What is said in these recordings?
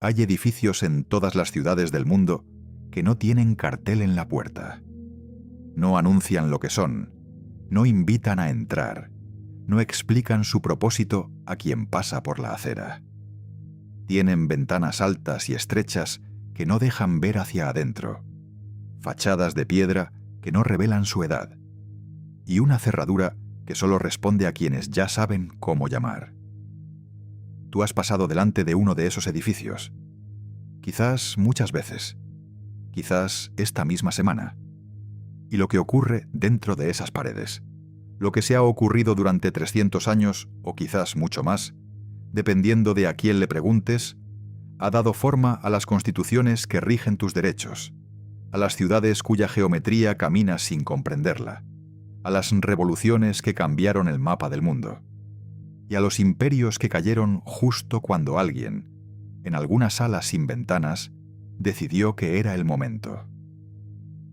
Hay edificios en todas las ciudades del mundo que no tienen cartel en la puerta. No anuncian lo que son, no invitan a entrar, no explican su propósito a quien pasa por la acera. Tienen ventanas altas y estrechas que no dejan ver hacia adentro, fachadas de piedra que no revelan su edad, y una cerradura que solo responde a quienes ya saben cómo llamar. Tú has pasado delante de uno de esos edificios, quizás muchas veces, quizás esta misma semana, y lo que ocurre dentro de esas paredes, lo que se ha ocurrido durante 300 años o quizás mucho más, dependiendo de a quién le preguntes, ha dado forma a las constituciones que rigen tus derechos, a las ciudades cuya geometría caminas sin comprenderla, a las revoluciones que cambiaron el mapa del mundo, y a los imperios que cayeron justo cuando alguien, en alguna sala sin ventanas, decidió que era el momento.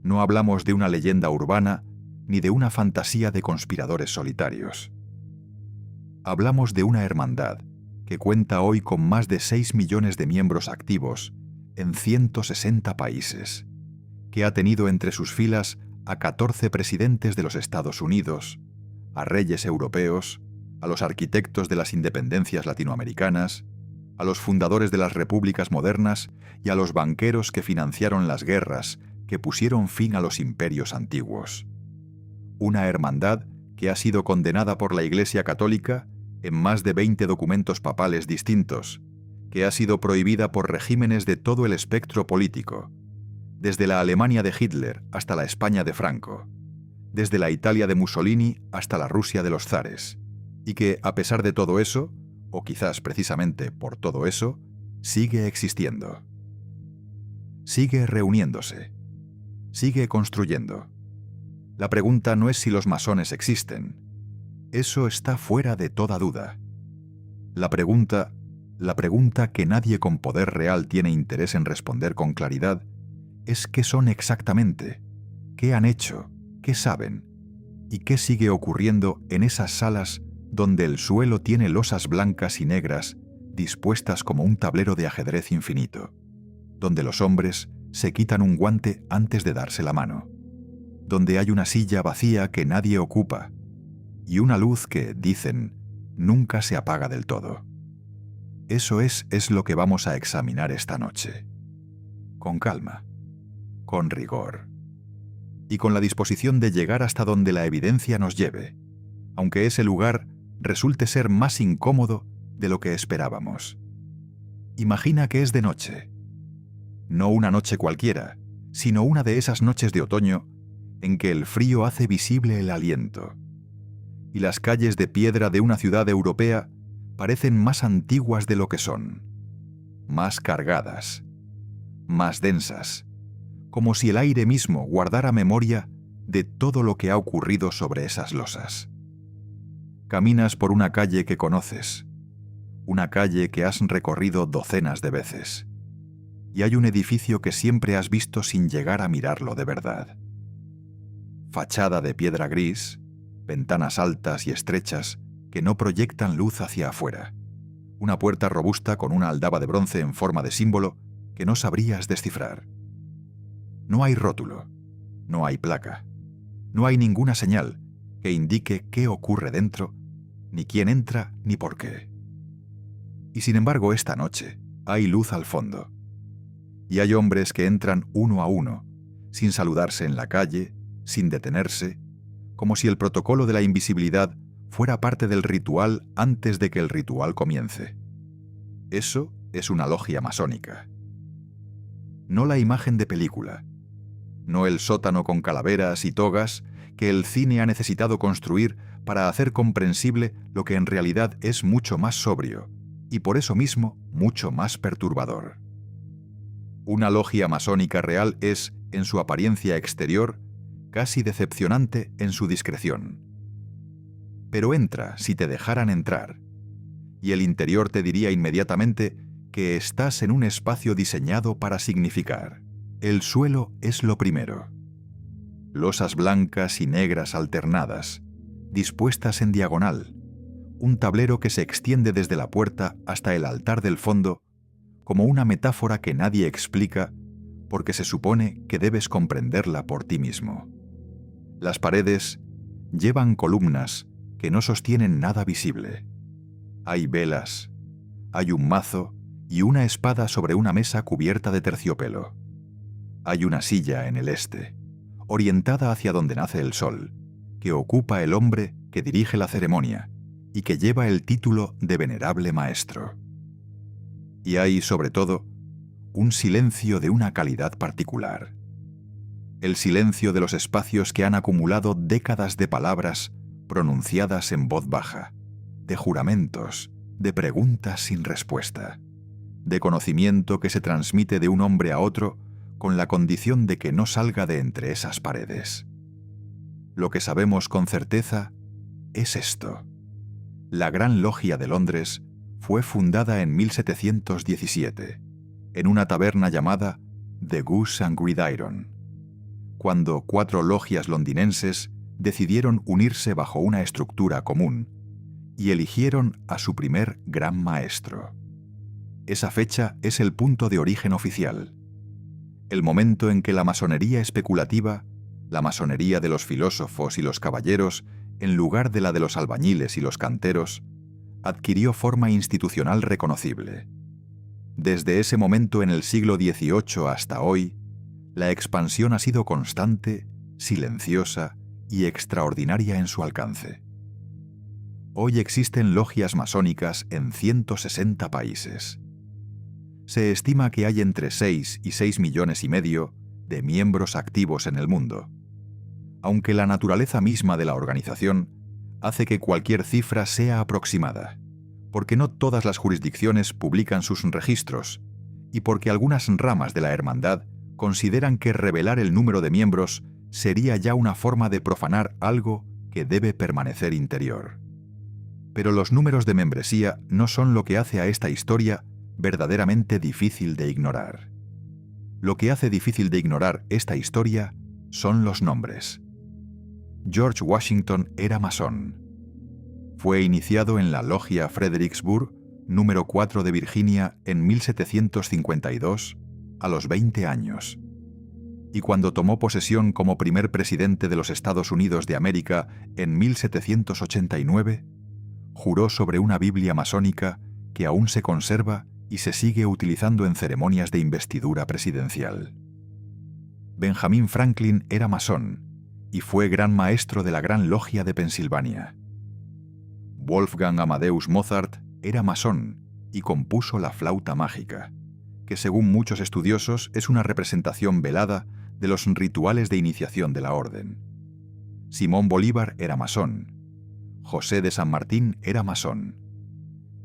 No hablamos de una leyenda urbana ni de una fantasía de conspiradores solitarios. Hablamos de una hermandad que cuenta hoy con más de 6 millones de miembros activos en 160 países, que ha tenido entre sus filas a 14 presidentes de los Estados Unidos, a reyes europeos, a los arquitectos de las independencias latinoamericanas, a los fundadores de las repúblicas modernas y a los banqueros que financiaron las guerras que pusieron fin a los imperios antiguos. Una hermandad que ha sido condenada por la Iglesia Católica en más de 20 documentos papales distintos, que ha sido prohibida por regímenes de todo el espectro político, desde la Alemania de Hitler hasta la España de Franco, desde la Italia de Mussolini hasta la Rusia de los zares, y que, a pesar de todo eso, o quizás precisamente por todo eso, sigue existiendo. Sigue reuniéndose. Sigue construyendo. La pregunta no es si los masones existen. Eso está fuera de toda duda. La pregunta que nadie con poder real tiene interés en responder con claridad, es qué son exactamente, qué han hecho, qué saben, y qué sigue ocurriendo en esas salas donde el suelo tiene losas blancas y negras dispuestas como un tablero de ajedrez infinito, donde los hombres se quitan un guante antes de darse la mano, donde hay una silla vacía que nadie ocupa y una luz que, dicen, nunca se apaga del todo. Eso es lo que vamos a examinar esta noche. Con calma, con rigor y con la disposición de llegar hasta donde la evidencia nos lleve, aunque ese lugar resulte ser más incómodo de lo que esperábamos. Imagina que es de noche. No una noche cualquiera, sino una de esas noches de otoño en que el frío hace visible el aliento, y las calles de piedra de una ciudad europea parecen más antiguas de lo que son, más cargadas, más densas, como si el aire mismo guardara memoria de todo lo que ha ocurrido sobre esas losas. Caminas por una calle que conoces, una calle que has recorrido docenas de veces, y hay un edificio que siempre has visto sin llegar a mirarlo de verdad. Fachada de piedra gris, ventanas altas y estrechas que no proyectan luz hacia afuera, una puerta robusta con una aldaba de bronce en forma de símbolo que no sabrías descifrar. No hay rótulo, no hay placa, no hay ninguna señal que indique qué ocurre dentro, ni quién entra ni por qué. Y sin embargo, esta noche hay luz al fondo, y hay hombres que entran uno a uno, sin saludarse en la calle, sin detenerse, como si el protocolo de la invisibilidad fuera parte del ritual antes de que el ritual comience. Eso es una logia masónica. No la imagen de película, no el sótano con calaveras y togas que el cine ha necesitado construir para hacer comprensible lo que en realidad es mucho más sobrio y por eso mismo mucho más perturbador. Una logia masónica real es, en su apariencia exterior, casi decepcionante en su discreción. Pero entra si te dejaran entrar, y el interior te diría inmediatamente que estás en un espacio diseñado para significar. El suelo es lo primero. Losas blancas y negras alternadas, dispuestas en diagonal, un tablero que se extiende desde la puerta hasta el altar del fondo, como una metáfora que nadie explica porque se supone que debes comprenderla por ti mismo. Las paredes llevan columnas que no sostienen nada visible. Hay velas, hay un mazo y una espada sobre una mesa cubierta de terciopelo. Hay una silla en el este, orientada hacia donde nace el sol, que ocupa el hombre que dirige la ceremonia y que lleva el título de venerable maestro. Y hay, sobre todo, un silencio de una calidad particular. El silencio de los espacios que han acumulado décadas de palabras pronunciadas en voz baja, de juramentos, de preguntas sin respuesta, de conocimiento que se transmite de un hombre a otro con la condición de que no salga de entre esas paredes. Lo que sabemos con certeza es esto. La Gran Logia de Londres fue fundada en 1717, en una taberna llamada The Goose and Gridiron, cuando 4 logias londinenses decidieron unirse bajo una estructura común y eligieron a su primer gran maestro. Esa fecha es el punto de origen oficial, el momento en que la masonería especulativa, la masonería de los filósofos y los caballeros, en lugar de la de los albañiles y los canteros, adquirió forma institucional reconocible. Desde ese momento en el siglo XVIII hasta hoy, la expansión ha sido constante, silenciosa y extraordinaria en su alcance. Hoy existen logias masónicas en 160 países. Se estima que hay entre 6 y 6,5 millones de miembros activos en el mundo, aunque la naturaleza misma de la organización hace que cualquier cifra sea aproximada, porque no todas las jurisdicciones publican sus registros y porque algunas ramas de la hermandad consideran que revelar el número de miembros sería ya una forma de profanar algo que debe permanecer interior. Pero los números de membresía no son lo que hace a esta historia verdaderamente difícil de ignorar. Lo que hace difícil de ignorar esta historia son los nombres. George Washington era masón. Fue iniciado en la Logia Fredericksburg, número 4 de Virginia, en 1752, a los 20 años. Y cuando tomó posesión como primer presidente de los Estados Unidos de América en 1789, juró sobre una Biblia masónica que aún se conserva y se sigue utilizando en ceremonias de investidura presidencial. Benjamin Franklin era masón y fue gran maestro de la Gran Logia de Pensilvania. Wolfgang Amadeus Mozart era masón y compuso la flauta mágica, que según muchos estudiosos es una representación velada de los rituales de iniciación de la orden. Simón Bolívar era masón. José de San Martín era masón.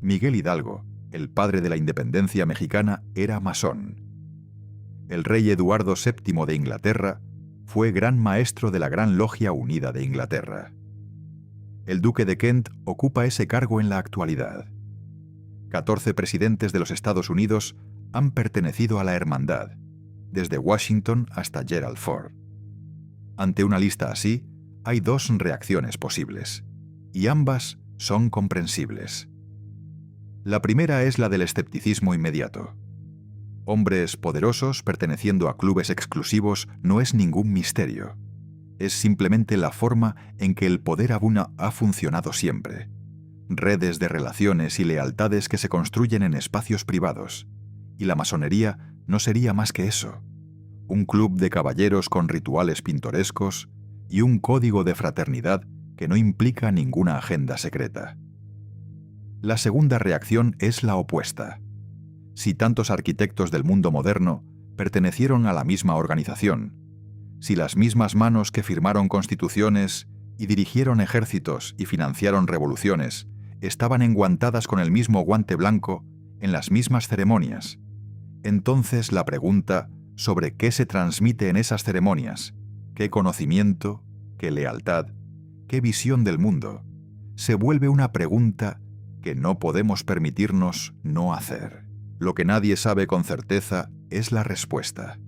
Miguel Hidalgo, el padre de la independencia mexicana, era masón. El rey Eduardo VII de Inglaterra fue gran maestro de la Gran Logia Unida de Inglaterra. El duque de Kent ocupa ese cargo en la actualidad. 14 presidentes de los Estados Unidos han pertenecido a la hermandad, desde Washington hasta Gerald Ford. Ante una lista así, hay 2 reacciones posibles, y ambas son comprensibles. La primera es la del escepticismo inmediato. Hombres poderosos perteneciendo a clubes exclusivos no es ningún misterio. Es simplemente la forma en que el poder abuna ha funcionado siempre. Redes de relaciones y lealtades que se construyen en espacios privados. Y la masonería no sería más que eso. Un club de caballeros con rituales pintorescos y un código de fraternidad que no implica ninguna agenda secreta. La segunda reacción es la opuesta. Si tantos arquitectos del mundo moderno pertenecieron a la misma organización, si las mismas manos que firmaron constituciones y dirigieron ejércitos y financiaron revoluciones estaban enguantadas con el mismo guante blanco en las mismas ceremonias, entonces la pregunta sobre qué se transmite en esas ceremonias, qué conocimiento, qué lealtad, qué visión del mundo, se vuelve una pregunta que no podemos permitirnos no hacer. Lo que nadie sabe con certeza es la respuesta.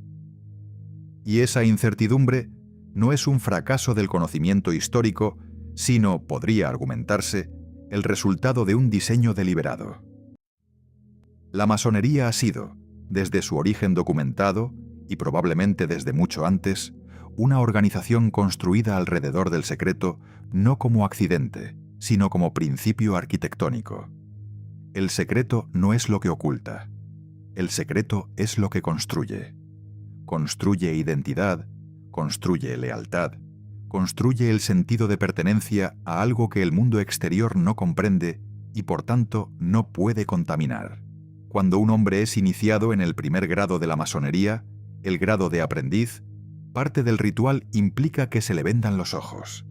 Y esa incertidumbre no es un fracaso del conocimiento histórico, sino, podría argumentarse, el resultado de un diseño deliberado. La masonería ha sido, desde su origen documentado, y probablemente desde mucho antes, una organización construida alrededor del secreto no como accidente, sino como principio arquitectónico. El secreto no es lo que oculta. El secreto es lo que construye. Construye identidad, construye lealtad, construye el sentido de pertenencia a algo que el mundo exterior no comprende y por tanto no puede contaminar. Cuando un hombre es iniciado en el primer grado de la masonería, el grado de aprendiz, parte del ritual implica que se le vendan los ojos,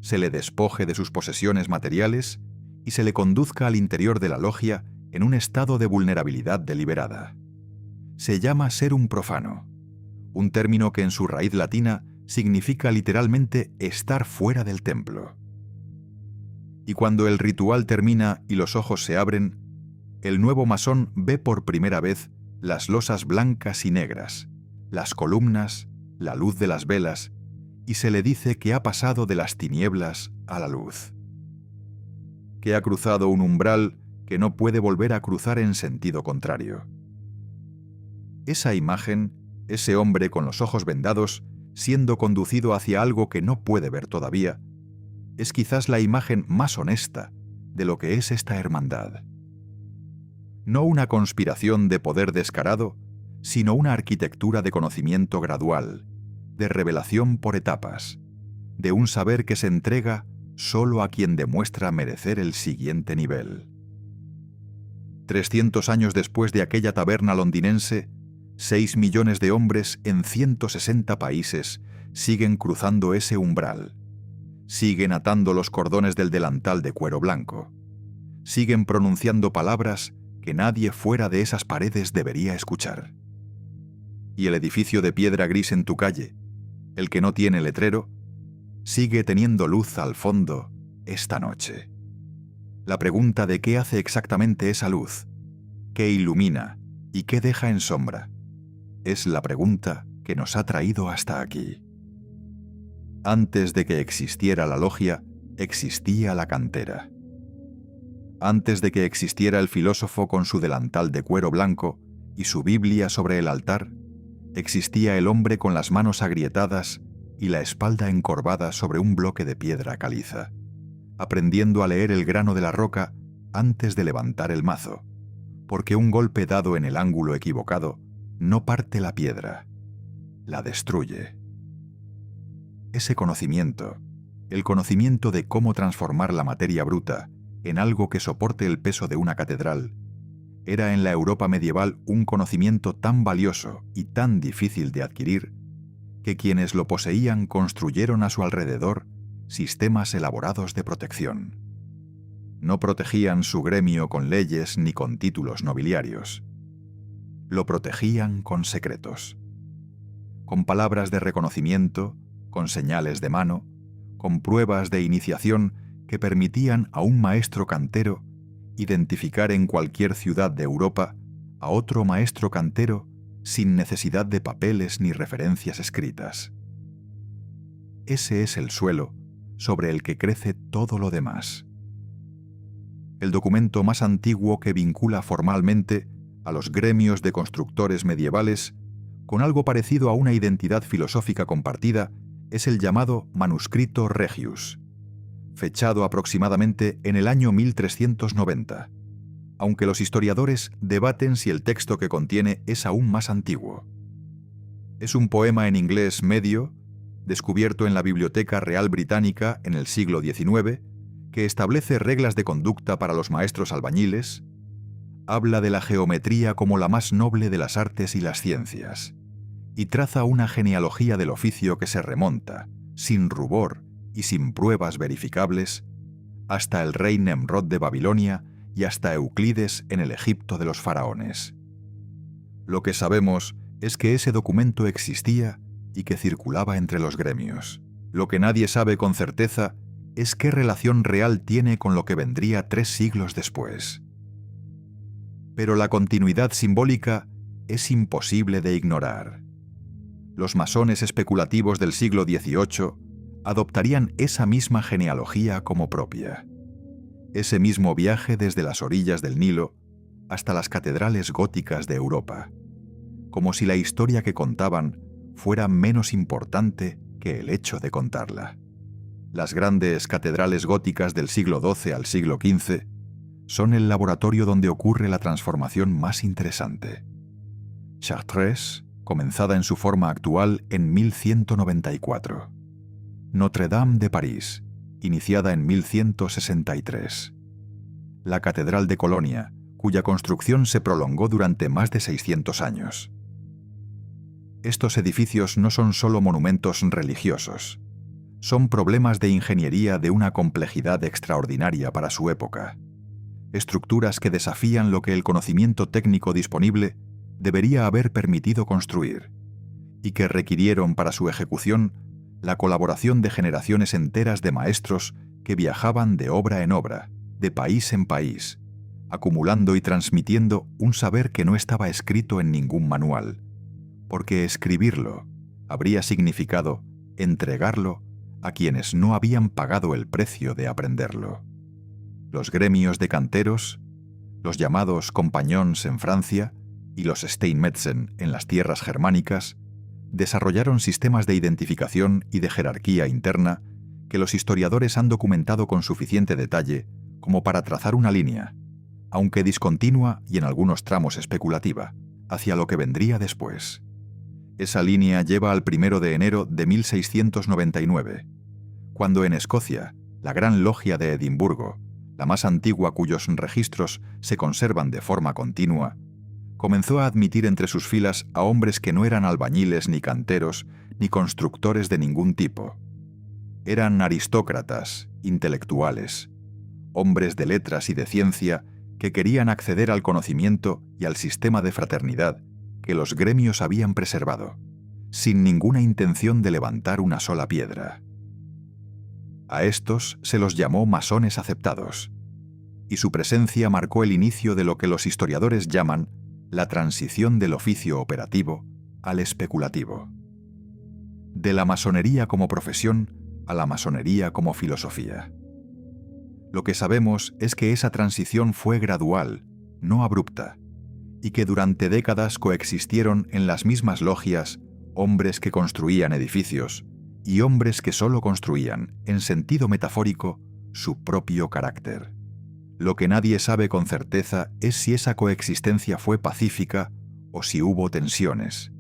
se le despoje de sus posesiones materiales y se le conduzca al interior de la logia en un estado de vulnerabilidad deliberada. Se llama ser un profano, un término que en su raíz latina significa literalmente estar fuera del templo. Y cuando el ritual termina y los ojos se abren, el nuevo masón ve por primera vez las losas blancas y negras, las columnas, la luz de las velas, y se le dice que ha pasado de las tinieblas a la luz, que ha cruzado un umbral que no puede volver a cruzar en sentido contrario. Esa imagen, ese hombre con los ojos vendados, siendo conducido hacia algo que no puede ver todavía, es quizás la imagen más honesta de lo que es esta hermandad. No una conspiración de poder descarado, sino una arquitectura de conocimiento gradual, de revelación por etapas, de un saber que se entrega solo a quien demuestra merecer el siguiente nivel. 300 años después de aquella taberna londinense, 6 millones de hombres en 160 países siguen cruzando ese umbral, siguen atando los cordones del delantal de cuero blanco, siguen pronunciando palabras que nadie fuera de esas paredes debería escuchar. Y el edificio de piedra gris en tu calle, el que no tiene letrero, sigue teniendo luz al fondo esta noche. La pregunta de qué hace exactamente esa luz, qué ilumina y qué deja en sombra, es la pregunta que nos ha traído hasta aquí. Antes de que existiera la logia, existía la cantera. Antes de que existiera el filósofo con su delantal de cuero blanco y su Biblia sobre el altar, existía el hombre con las manos agrietadas y la espalda encorvada sobre un bloque de piedra caliza, aprendiendo a leer el grano de la roca antes de levantar el mazo, porque un golpe dado en el ángulo equivocado no parte la piedra, la destruye. Ese conocimiento, el conocimiento de cómo transformar la materia bruta en algo que soporte el peso de una catedral, era en la Europa medieval un conocimiento tan valioso y tan difícil de adquirir que quienes lo poseían construyeron a su alrededor sistemas elaborados de protección. No protegían su gremio con leyes ni con títulos nobiliarios. Lo protegían con secretos, con palabras de reconocimiento, con señales de mano, con pruebas de iniciación que permitían a un maestro cantero identificar en cualquier ciudad de Europa a otro maestro cantero sin necesidad de papeles ni referencias escritas. Ese es el suelo sobre el que crece todo lo demás. El documento más antiguo que vincula formalmente a los gremios de constructores medievales con algo parecido a una identidad filosófica compartida es el llamado Manuscrito Regius, fechado aproximadamente en el año 1390, aunque los historiadores debaten si el texto que contiene es aún más antiguo. Es un poema en inglés medio, descubierto en la Biblioteca Real Británica en el siglo XIX, que establece reglas de conducta para los maestros albañiles, habla de la geometría como la más noble de las artes y las ciencias, y traza una genealogía del oficio que se remonta, sin rubor y sin pruebas verificables, hasta el rey Nemrod de Babilonia y hasta Euclides en el Egipto de los faraones. Lo que sabemos es que ese documento existía y que circulaba entre los gremios. Lo que nadie sabe con certeza es qué relación real tiene con lo que vendría 3 siglos después. Pero la continuidad simbólica es imposible de ignorar. Los masones especulativos del siglo XVIII adoptarían esa misma genealogía como propia. Ese mismo viaje desde las orillas del Nilo hasta las catedrales góticas de Europa, como si la historia que contaban fuera menos importante que el hecho de contarla. Las grandes catedrales góticas del siglo XII al siglo XV son el laboratorio donde ocurre la transformación más interesante. Chartres, comenzada en su forma actual en 1194. Notre Dame de París, iniciada en 1163. La Catedral de Colonia, cuya construcción se prolongó durante más de 600 años. Estos edificios no son solo monumentos religiosos, son problemas de ingeniería de una complejidad extraordinaria para su época. Estructuras que desafían lo que el conocimiento técnico disponible debería haber permitido construir, y que requirieron para su ejecución la colaboración de generaciones enteras de maestros que viajaban de obra en obra, de país en país, acumulando y transmitiendo un saber que no estaba escrito en ningún manual, porque escribirlo habría significado entregarlo a quienes no habían pagado el precio de aprenderlo. Los gremios de canteros, los llamados compagnons en Francia y los Steinmetzen en las tierras germánicas, desarrollaron sistemas de identificación y de jerarquía interna que los historiadores han documentado con suficiente detalle como para trazar una línea, aunque discontinua y en algunos tramos especulativa, hacia lo que vendría después. Esa línea lleva al 1 de enero de 1699, cuando en Escocia, la Gran Logia de Edimburgo, la más antigua cuyos registros se conservan de forma continua, comenzó a admitir entre sus filas a hombres que no eran albañiles ni canteros ni constructores de ningún tipo. Eran aristócratas, intelectuales, hombres de letras y de ciencia que querían acceder al conocimiento y al sistema de fraternidad que los gremios habían preservado, sin ninguna intención de levantar una sola piedra. A estos se los llamó masones aceptados, y su presencia marcó el inicio de lo que los historiadores llaman la transición del oficio operativo al especulativo. De la masonería como profesión a la masonería como filosofía. Lo que sabemos es que esa transición fue gradual, no abrupta, y que durante décadas coexistieron en las mismas logias hombres que construían edificios y hombres que solo construían, en sentido metafórico, su propio carácter. Lo que nadie sabe con certeza es si esa coexistencia fue pacífica o si hubo tensiones,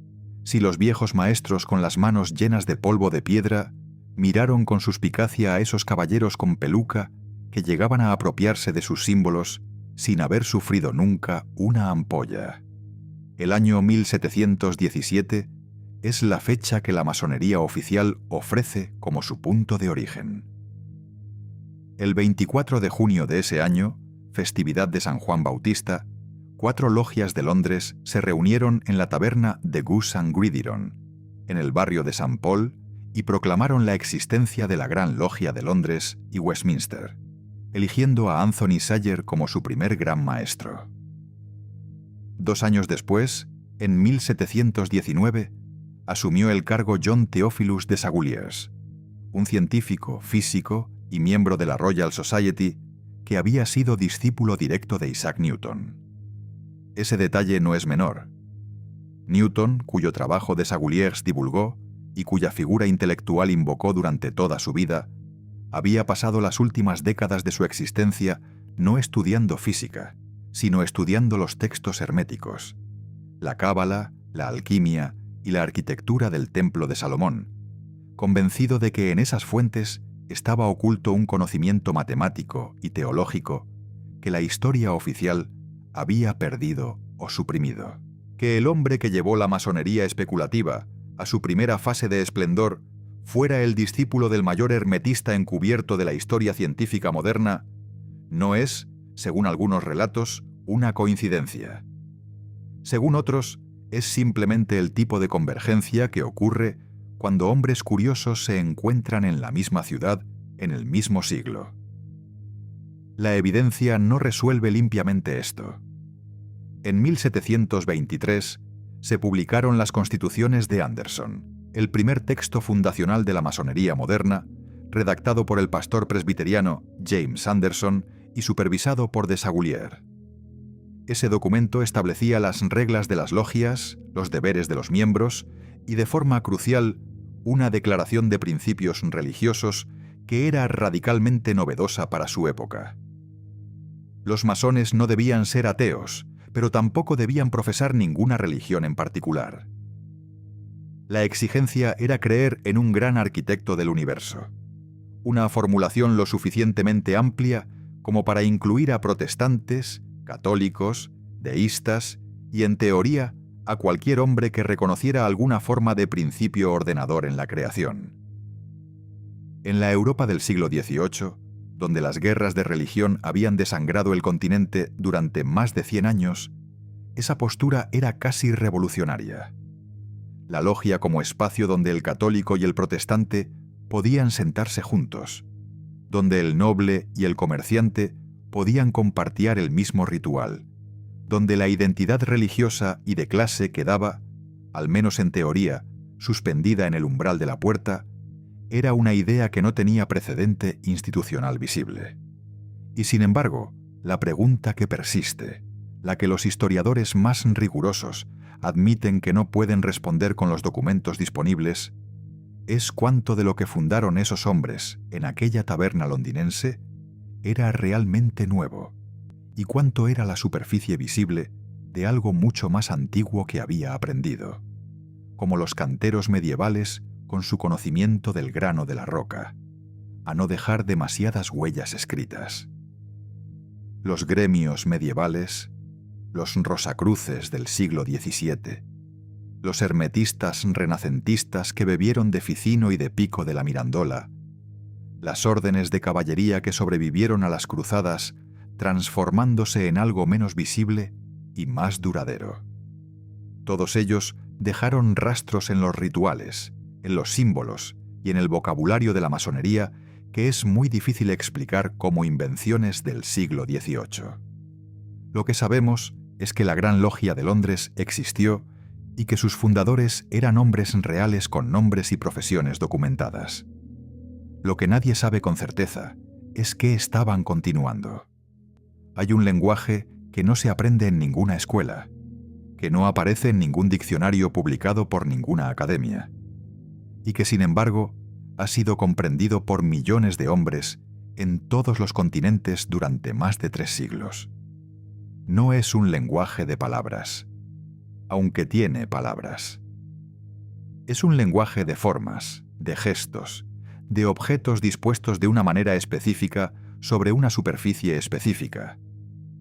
si los viejos maestros con las manos llenas de polvo de piedra miraron con suspicacia a esos caballeros con peluca que llegaban a apropiarse de sus símbolos sin haber sufrido nunca una ampolla. El año 1717 es la fecha que la masonería oficial ofrece como su punto de origen. El 24 de junio de ese año, festividad de San Juan Bautista, 4 logias de Londres se reunieron en la taberna de Goose and Gridiron, en el barrio de St. Paul, y proclamaron la existencia de la Gran Logia de Londres y Westminster, eligiendo a Anthony Sayer como su primer gran maestro. 2 años después, en 1719, asumió el cargo John Theophilus de Saguliers, un científico, físico y miembro de la Royal Society que había sido discípulo directo de Isaac Newton. Ese detalle no es menor. Newton, cuyo trabajo de Saguliers divulgó y cuya figura intelectual invocó durante toda su vida, había pasado las últimas décadas de su existencia no estudiando física, sino estudiando los textos herméticos, la cábala, la alquimia y la arquitectura del Templo de Salomón, convencido de que en esas fuentes estaba oculto un conocimiento matemático y teológico que la historia oficial había perdido o suprimido. Que el hombre que llevó la masonería especulativa a su primera fase de esplendor fuera el discípulo del mayor hermetista encubierto de la historia científica moderna, no es, según algunos relatos, una coincidencia. Según otros, es simplemente el tipo de convergencia que ocurre cuando hombres curiosos se encuentran en la misma ciudad en el mismo siglo. La evidencia no resuelve limpiamente esto. En 1723 se publicaron las Constituciones de Anderson, el primer texto fundacional de la masonería moderna, redactado por el pastor presbiteriano James Anderson y supervisado por de Saguliers. Ese documento establecía las reglas de las logias, los deberes de los miembros y, de forma crucial, una declaración de principios religiosos que era radicalmente novedosa para su época. Los masones no debían ser ateos, pero tampoco debían profesar ninguna religión en particular. La exigencia era creer en un gran arquitecto del universo, una formulación lo suficientemente amplia como para incluir a protestantes, católicos, deístas y, en teoría, a cualquier hombre que reconociera alguna forma de principio ordenador en la creación. En la Europa del siglo XVIII, donde las guerras de religión habían desangrado el continente durante más de 100 años, esa postura era casi revolucionaria. La logia como espacio donde el católico y el protestante podían sentarse juntos, donde el noble y el comerciante podían compartir el mismo ritual, donde la identidad religiosa y de clase quedaba, al menos en teoría, suspendida en el umbral de la puerta, era una idea que no tenía precedente institucional visible. Y sin embargo, la pregunta que persiste, la que los historiadores más rigurosos admiten que no pueden responder con los documentos disponibles, es cuánto de lo que fundaron esos hombres en aquella taberna londinense era realmente nuevo, y cuánto era la superficie visible de algo mucho más antiguo que había aprendido, como los canteros medievales con su conocimiento del grano de la roca, a no dejar demasiadas huellas escritas. Los gremios medievales, los rosacruces del siglo XVII, los hermetistas renacentistas que bebieron de Ficino y de Pico de la Mirandola, las órdenes de caballería que sobrevivieron a las cruzadas, transformándose en algo menos visible y más duradero. Todos ellos dejaron rastros en los rituales, en los símbolos y en el vocabulario de la masonería que es muy difícil explicar como invenciones del siglo XVIII. Lo que sabemos es que la Gran Logia de Londres existió y que sus fundadores eran hombres reales con nombres y profesiones documentadas. Lo que nadie sabe con certeza es qué estaban continuando. Hay un lenguaje que no se aprende en ninguna escuela, que no aparece en ningún diccionario publicado por ninguna academia, y que sin embargo ha sido comprendido por millones de hombres en todos los continentes durante más de 3 siglos. No es un lenguaje de palabras, aunque tiene palabras. Es un lenguaje de formas, de gestos, de objetos dispuestos de una manera específica sobre una superficie específica,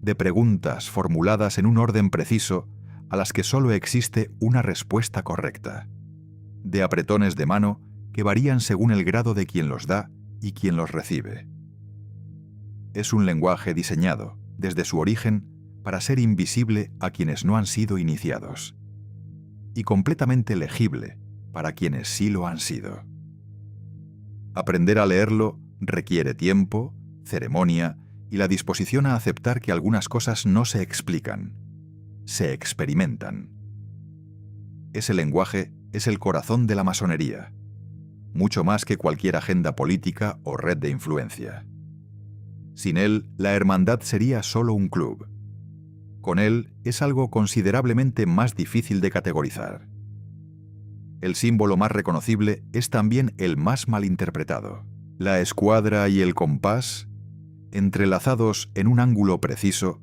de preguntas formuladas en un orden preciso a las que solo existe una respuesta correcta, de apretones de mano que varían según el grado de quien los da y quien los recibe. Es un lenguaje diseñado, desde su origen, para ser invisible a quienes no han sido iniciados, y completamente legible para quienes sí lo han sido. Aprender a leerlo requiere tiempo, ceremonia y la disposición a aceptar que algunas cosas no se explican, se experimentan. Ese lenguaje es el corazón de la masonería, mucho más que cualquier agenda política o red de influencia. Sin él, la hermandad sería solo un club. Con él es algo considerablemente más difícil de categorizar. El símbolo más reconocible es también el más malinterpretado. La escuadra y el compás, entrelazados en un ángulo preciso,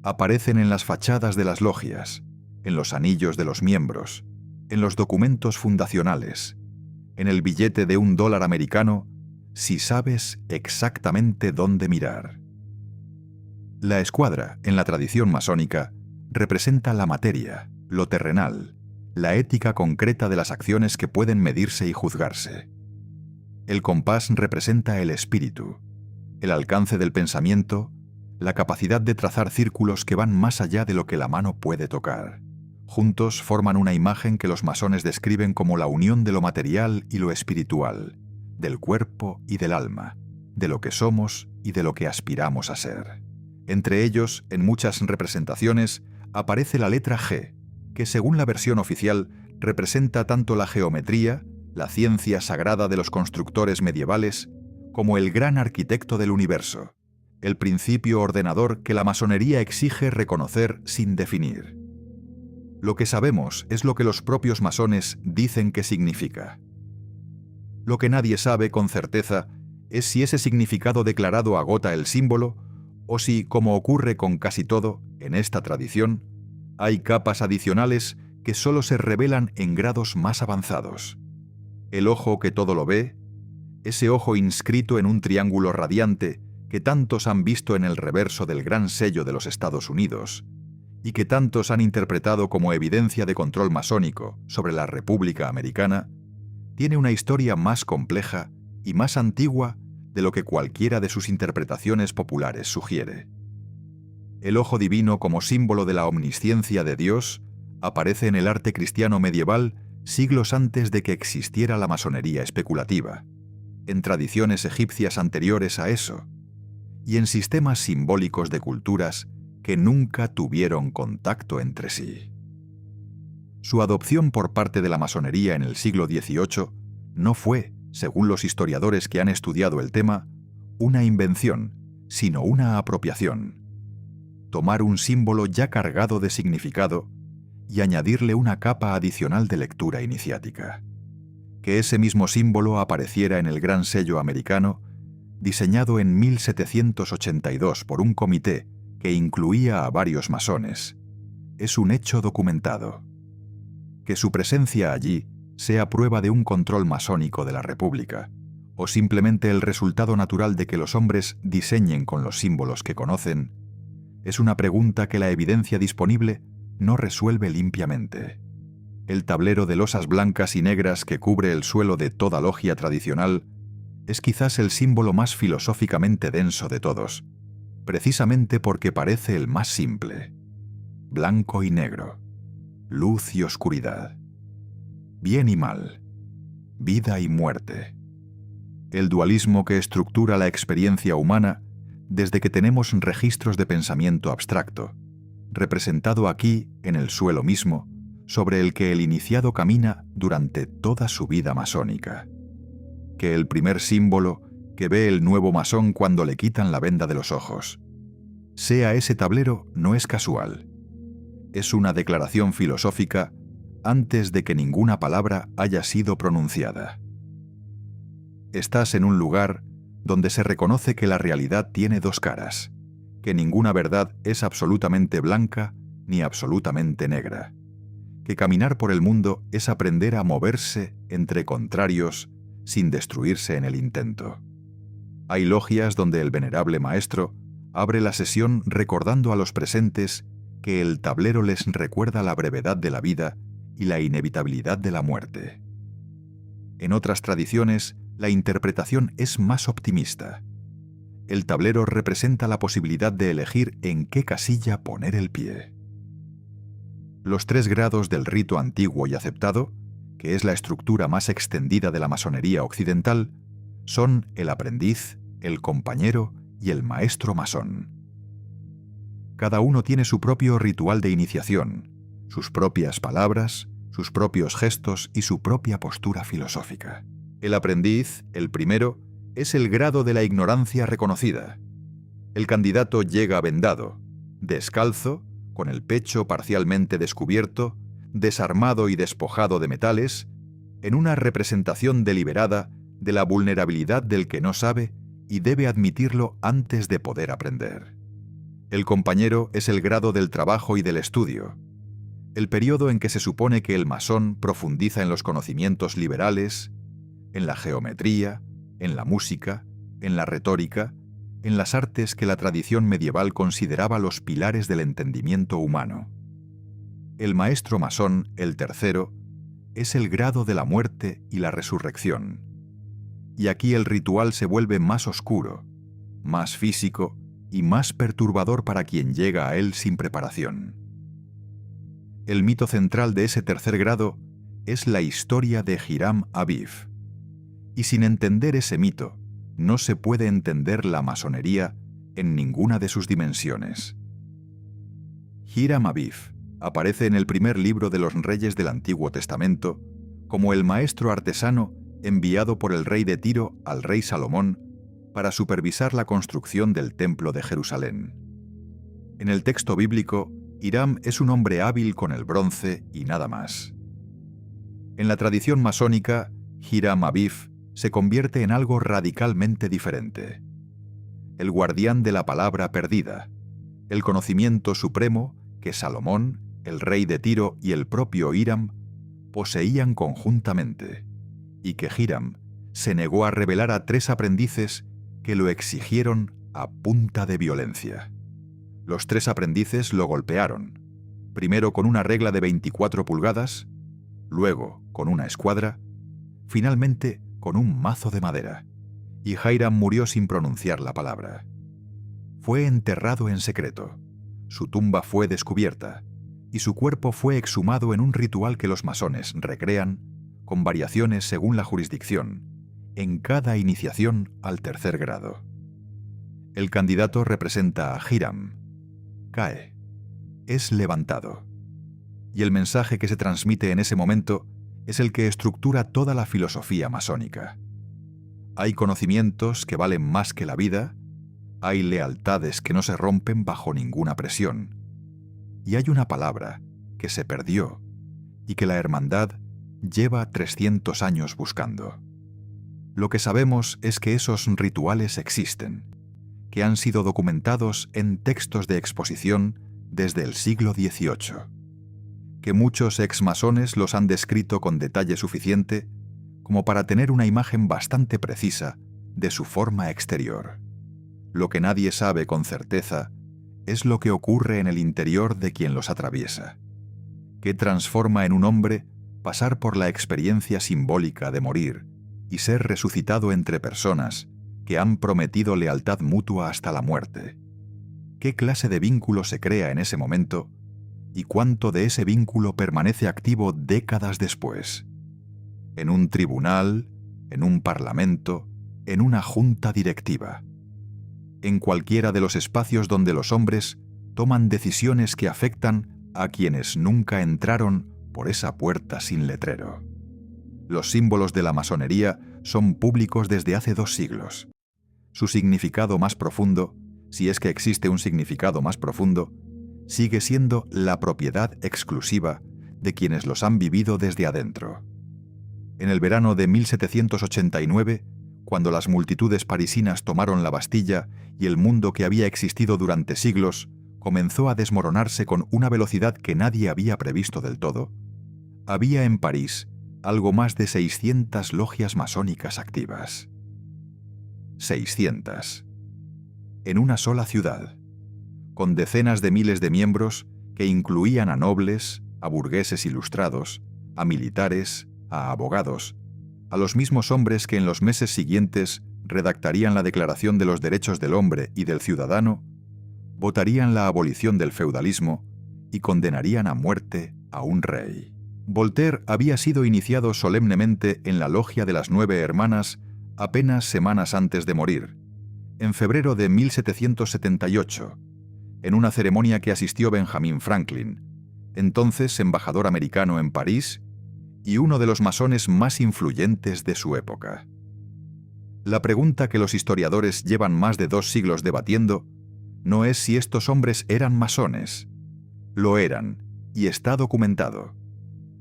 aparecen en las fachadas de las logias, en los anillos de los miembros, en los documentos fundacionales, en el billete de $1 americano, si sabes exactamente dónde mirar. La escuadra, en la tradición masónica, representa la materia, lo terrenal, la ética concreta de las acciones que pueden medirse y juzgarse. El compás representa el espíritu, el alcance del pensamiento, la capacidad de trazar círculos que van más allá de lo que la mano puede tocar. Juntos forman una imagen que los masones describen como la unión de lo material y lo espiritual, del cuerpo y del alma, de lo que somos y de lo que aspiramos a ser. Entre ellos, en muchas representaciones, aparece la letra G, que según la versión oficial representa tanto la geometría, la ciencia sagrada de los constructores medievales, como el gran arquitecto del universo, el principio ordenador que la masonería exige reconocer sin definir. Lo que sabemos es lo que los propios masones dicen que significa. Lo que nadie sabe con certeza es si ese significado declarado agota el símbolo o si, como ocurre con casi todo en esta tradición, hay capas adicionales que solo se revelan en grados más avanzados. El ojo que todo lo ve, ese ojo inscrito en un triángulo radiante que tantos han visto en el reverso del gran sello de los Estados Unidos y que tantos han interpretado como evidencia de control masónico sobre la República Americana, tiene una historia más compleja y más antigua de lo que cualquiera de sus interpretaciones populares sugiere. El ojo divino como símbolo de la omnisciencia de Dios aparece en el arte cristiano medieval siglos antes de que existiera la masonería especulativa, en tradiciones egipcias anteriores a eso, y en sistemas simbólicos de culturas que nunca tuvieron contacto entre sí. Su adopción por parte de la masonería en el siglo XVIII no fue, según los historiadores que han estudiado el tema, una invención, sino una apropiación. Tomar un símbolo ya cargado de significado y añadirle una capa adicional de lectura iniciática. Que ese mismo símbolo apareciera en el gran sello americano, diseñado en 1782 por un comité que incluía a varios masones, es un hecho documentado. Que su presencia allí sea prueba de un control masónico de la República, o simplemente el resultado natural de que los hombres diseñen con los símbolos que conocen, es una pregunta que la evidencia disponible no resuelve limpiamente. El tablero de losas blancas y negras que cubre el suelo de toda logia tradicional es quizás el símbolo más filosóficamente denso de todos, precisamente porque parece el más simple. Blanco y negro, luz y oscuridad, bien y mal, vida y muerte. El dualismo que estructura la experiencia humana desde que tenemos registros de pensamiento abstracto, representado aquí en el suelo mismo, sobre el que el iniciado camina durante toda su vida masónica. Que el primer símbolo que ve el nuevo masón cuando le quitan la venda de los ojos sea ese tablero no es casual. Es una declaración filosófica antes de que ninguna palabra haya sido pronunciada. Estás en un lugar donde se reconoce que la realidad tiene dos caras, que ninguna verdad es absolutamente blanca ni absolutamente negra, que caminar por el mundo es aprender a moverse entre contrarios sin destruirse en el intento. Hay logias donde el venerable maestro abre la sesión recordando a los presentes que el tablero les recuerda la brevedad de la vida y la inevitabilidad de la muerte. En otras tradiciones, la interpretación es más optimista. El tablero representa la posibilidad de elegir en qué casilla poner el pie. Los 3 grados del rito antiguo y aceptado, que es la estructura más extendida de la masonería occidental, son el aprendiz, el compañero y el maestro masón. Cada uno tiene su propio ritual de iniciación, sus propias palabras, sus propios gestos y su propia postura filosófica. El aprendiz, el primero, es el grado de la ignorancia reconocida. El candidato llega vendado, descalzo, con el pecho parcialmente descubierto, desarmado y despojado de metales, en una representación deliberada de la vulnerabilidad del que no sabe y debe admitirlo antes de poder aprender. El compañero es el grado del trabajo y del estudio, el periodo en que se supone que el masón profundiza en los conocimientos liberales, en la geometría, en la música, en la retórica, en las artes que la tradición medieval consideraba los pilares del entendimiento humano. El maestro masón, el tercero, es el grado de la muerte y la resurrección. Y aquí el ritual se vuelve más oscuro, más físico y más perturbador para quien llega a él sin preparación. El mito central de ese tercer grado es la historia de Hiram Abiv. Y sin entender ese mito, no se puede entender la masonería en ninguna de sus dimensiones. Hiram Abiv aparece en el primer libro de los Reyes del Antiguo Testamento como el maestro artesano enviado por el rey de Tiro al rey Salomón para supervisar la construcción del Templo de Jerusalén. En el texto bíblico, Hiram es un hombre hábil con el bronce y nada más. En la tradición masónica, Hiram Abif se convierte en algo radicalmente diferente. El guardián de la palabra perdida, el conocimiento supremo que Salomón, el rey de Tiro y el propio Hiram poseían conjuntamente, y que Hiram se negó a revelar a 3 aprendices que lo exigieron a punta de violencia. Los 3 aprendices lo golpearon, primero con una regla de 24 pulgadas, luego con una escuadra, finalmente con un mazo de madera, y Hiram murió sin pronunciar la palabra. Fue enterrado en secreto, su tumba fue descubierta, y su cuerpo fue exhumado en un ritual que los masones recrean, con variaciones según la jurisdicción, en cada iniciación al 3er grado. El candidato representa a Hiram. Cae. Es levantado. Y el mensaje que se transmite en ese momento es el que estructura toda la filosofía masónica. Hay conocimientos que valen más que la vida, hay lealtades que no se rompen bajo ninguna presión, y hay una palabra que se perdió y que la hermandad lleva 300 años buscando. Lo que sabemos es que esos rituales existen, que han sido documentados en textos de exposición desde el siglo XVIII, que muchos exmasones los han descrito con detalle suficiente como para tener una imagen bastante precisa de su forma exterior. Lo que nadie sabe con certeza es lo que ocurre en el interior de quien los atraviesa. ¿Qué transforma en un hombre pasar por la experiencia simbólica de morir y ser resucitado entre personas que han prometido lealtad mutua hasta la muerte? ¿Qué clase de vínculo se crea en ese momento y cuánto de ese vínculo permanece activo décadas después? En un tribunal, en un parlamento, en una junta directiva. En cualquiera de los espacios donde los hombres toman decisiones que afectan a quienes nunca entraron por esa puerta sin letrero. Los símbolos de la masonería son públicos desde hace 2 siglos. Su significado más profundo, si es que existe un significado más profundo, sigue siendo la propiedad exclusiva de quienes los han vivido desde adentro. En el verano de 1789, cuando las multitudes parisinas tomaron la Bastilla y el mundo que había existido durante siglos comenzó a desmoronarse con una velocidad que nadie había previsto del todo, había en París algo más de 600 logias masónicas activas. 600. En una sola ciudad, con decenas de miles de miembros que incluían a nobles, a burgueses ilustrados, a militares, a abogados, a los mismos hombres que en los meses siguientes redactarían la Declaración de los Derechos del Hombre y del Ciudadano, votarían la abolición del feudalismo y condenarían a muerte a un rey. Voltaire había sido iniciado solemnemente en la Logia de las 9 Hermanas apenas semanas antes de morir, en febrero de 1778, en una ceremonia que asistió Benjamin Franklin, entonces embajador americano en París y uno de los masones más influyentes de su época. La pregunta que los historiadores llevan más de 2 siglos debatiendo no es si estos hombres eran masones. Lo eran, y está documentado.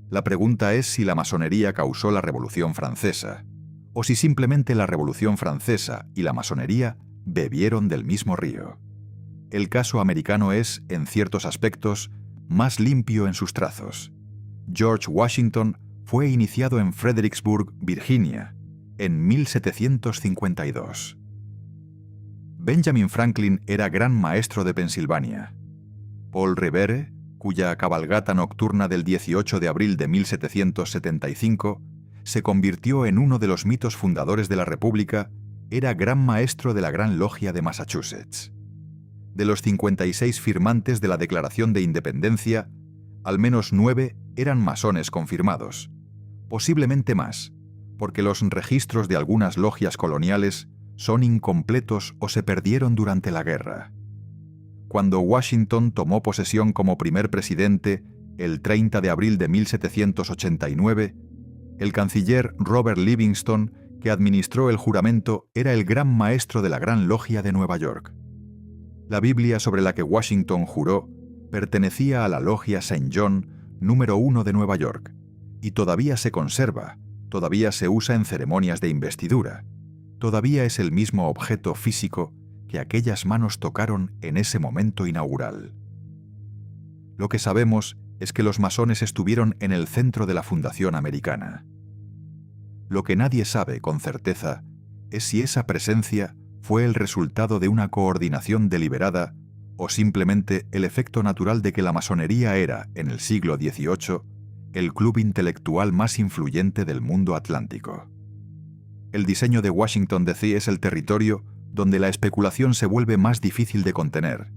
La pregunta es si la masonería causó la Revolución Francesa, o si simplemente la Revolución Francesa y la masonería bebieron del mismo río. El caso americano es, en ciertos aspectos, más limpio en sus trazos. George Washington fue iniciado en Fredericksburg, Virginia, en 1752. Benjamin Franklin era gran maestro de Pensilvania. Paul Revere, cuya cabalgata nocturna del 18 de abril de 1775 se convirtió en uno de los mitos fundadores de la República, era gran maestro de la Gran Logia de Massachusetts. De los 56 firmantes de la Declaración de Independencia, al menos 9 eran masones confirmados, posiblemente más, porque los registros de algunas logias coloniales son incompletos o se perdieron durante la guerra. Cuando Washington tomó posesión como primer presidente el 30 de abril de 1789, el canciller Robert Livingston que administró el juramento, era el gran maestro de la Gran Logia de Nueva York. La Biblia sobre la que Washington juró pertenecía a la Logia St. John número 1 de Nueva York, y todavía se conserva, todavía se usa en ceremonias de investidura, todavía es el mismo objeto físico que aquellas manos tocaron en ese momento inaugural. Lo que sabemos es que los masones estuvieron en el centro de la fundación americana. Lo que nadie sabe con certeza es si esa presencia fue el resultado de una coordinación deliberada o simplemente el efecto natural de que la masonería era, en el siglo XVIII, el club intelectual más influyente del mundo atlántico. El diseño de Washington DC es el territorio donde la especulación se vuelve más difícil de contener,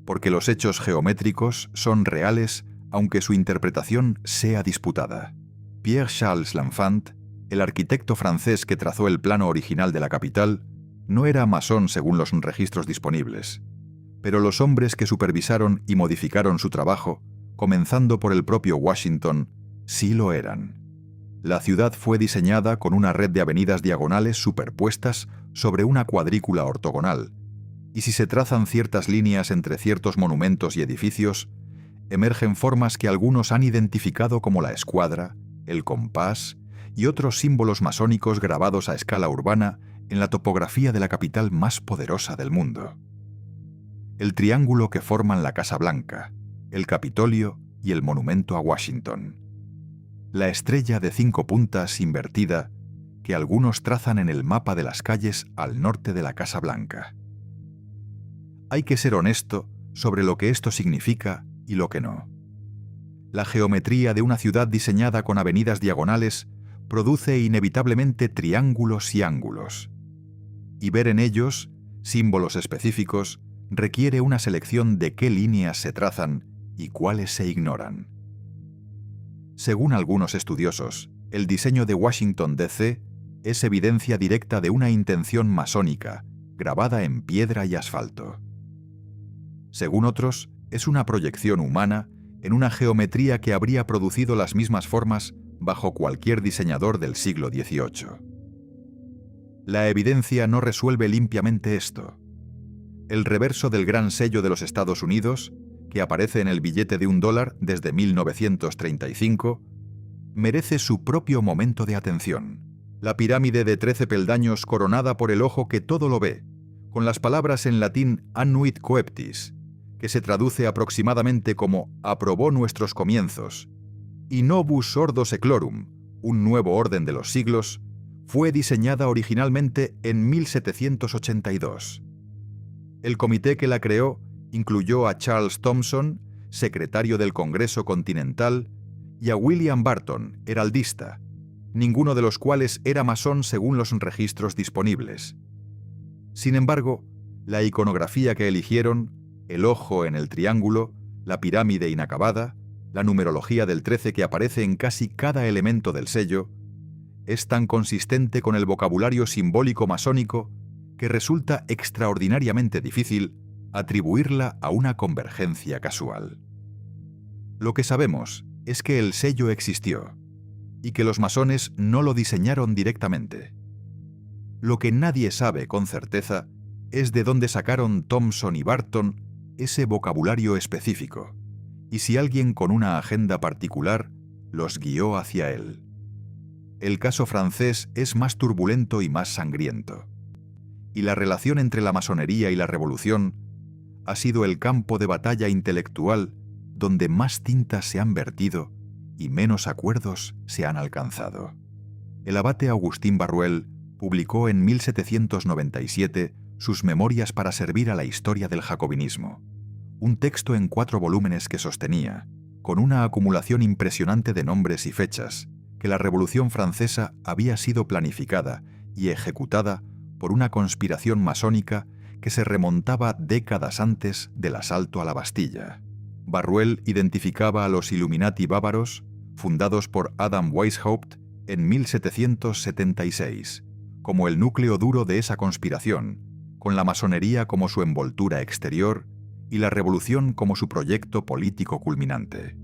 porque los hechos geométricos son reales aunque su interpretación sea disputada. Pierre-Charles L'Enfant, el arquitecto francés que trazó el plano original de la capital, no era masón según los registros disponibles, pero los hombres que supervisaron y modificaron su trabajo, comenzando por el propio Washington, sí lo eran. La ciudad fue diseñada con una red de avenidas diagonales superpuestas sobre una cuadrícula ortogonal, y si se trazan ciertas líneas entre ciertos monumentos y edificios, emergen formas que algunos han identificado como la escuadra, el compás y otros símbolos masónicos grabados a escala urbana en la topografía de la capital más poderosa del mundo. El triángulo que forman la Casa Blanca, el Capitolio y el monumento a Washington. La estrella de 5 puntas invertida que algunos trazan en el mapa de las calles al norte de la Casa Blanca. Hay que ser honesto sobre lo que esto significa y lo que no. La geometría de una ciudad diseñada con avenidas diagonales produce inevitablemente triángulos y ángulos. Y ver en ellos símbolos específicos requiere una selección de qué líneas se trazan y cuáles se ignoran. Según algunos estudiosos, el diseño de Washington DC es evidencia directa de una intención masónica, grabada en piedra y asfalto. Según otros, es una proyección humana en una geometría que habría producido las mismas formas bajo cualquier diseñador del siglo XVIII. La evidencia no resuelve limpiamente esto. El reverso del Gran Sello de los Estados Unidos, que aparece en el billete de $1 desde 1935, merece su propio momento de atención. La pirámide de 13 peldaños coronada por el ojo que todo lo ve, con las palabras en latín annuit coeptis, que se traduce aproximadamente como «aprobó nuestros comienzos», y «novus ordo seclorum», un nuevo orden de los siglos, fue diseñada originalmente en 1782. El comité que la creó incluyó a Charles Thomson, secretario del Congreso Continental, y a William Barton, heraldista, ninguno de los cuales era masón según los registros disponibles. Sin embargo, la iconografía que eligieron, el ojo en el triángulo, la pirámide inacabada, la numerología del 13 que aparece en casi cada elemento del sello, es tan consistente con el vocabulario simbólico masónico que resulta extraordinariamente difícil atribuirla a una convergencia casual. Lo que sabemos es que el sello existió y que los masones no lo diseñaron directamente. Lo que nadie sabe con certeza es de dónde sacaron Thomson y Barton ese vocabulario específico, y si alguien con una agenda particular los guió hacia él. El caso francés es más turbulento y más sangriento, y la relación entre la masonería y la revolución ha sido el campo de batalla intelectual donde más tintas se han vertido y menos acuerdos se han alcanzado. El abate Agustín Barruel publicó en 1797 sus Memorias para servir a la historia del jacobinismo, un texto en 4 volúmenes que sostenía, con una acumulación impresionante de nombres y fechas, que la Revolución Francesa había sido planificada y ejecutada por una conspiración masónica que se remontaba décadas antes del asalto a la Bastilla. Barruel identificaba a los Illuminati bávaros, fundados por Adam Weishaupt en 1776, como el núcleo duro de esa conspiración, con la masonería como su envoltura exterior y la revolución como su proyecto político culminante.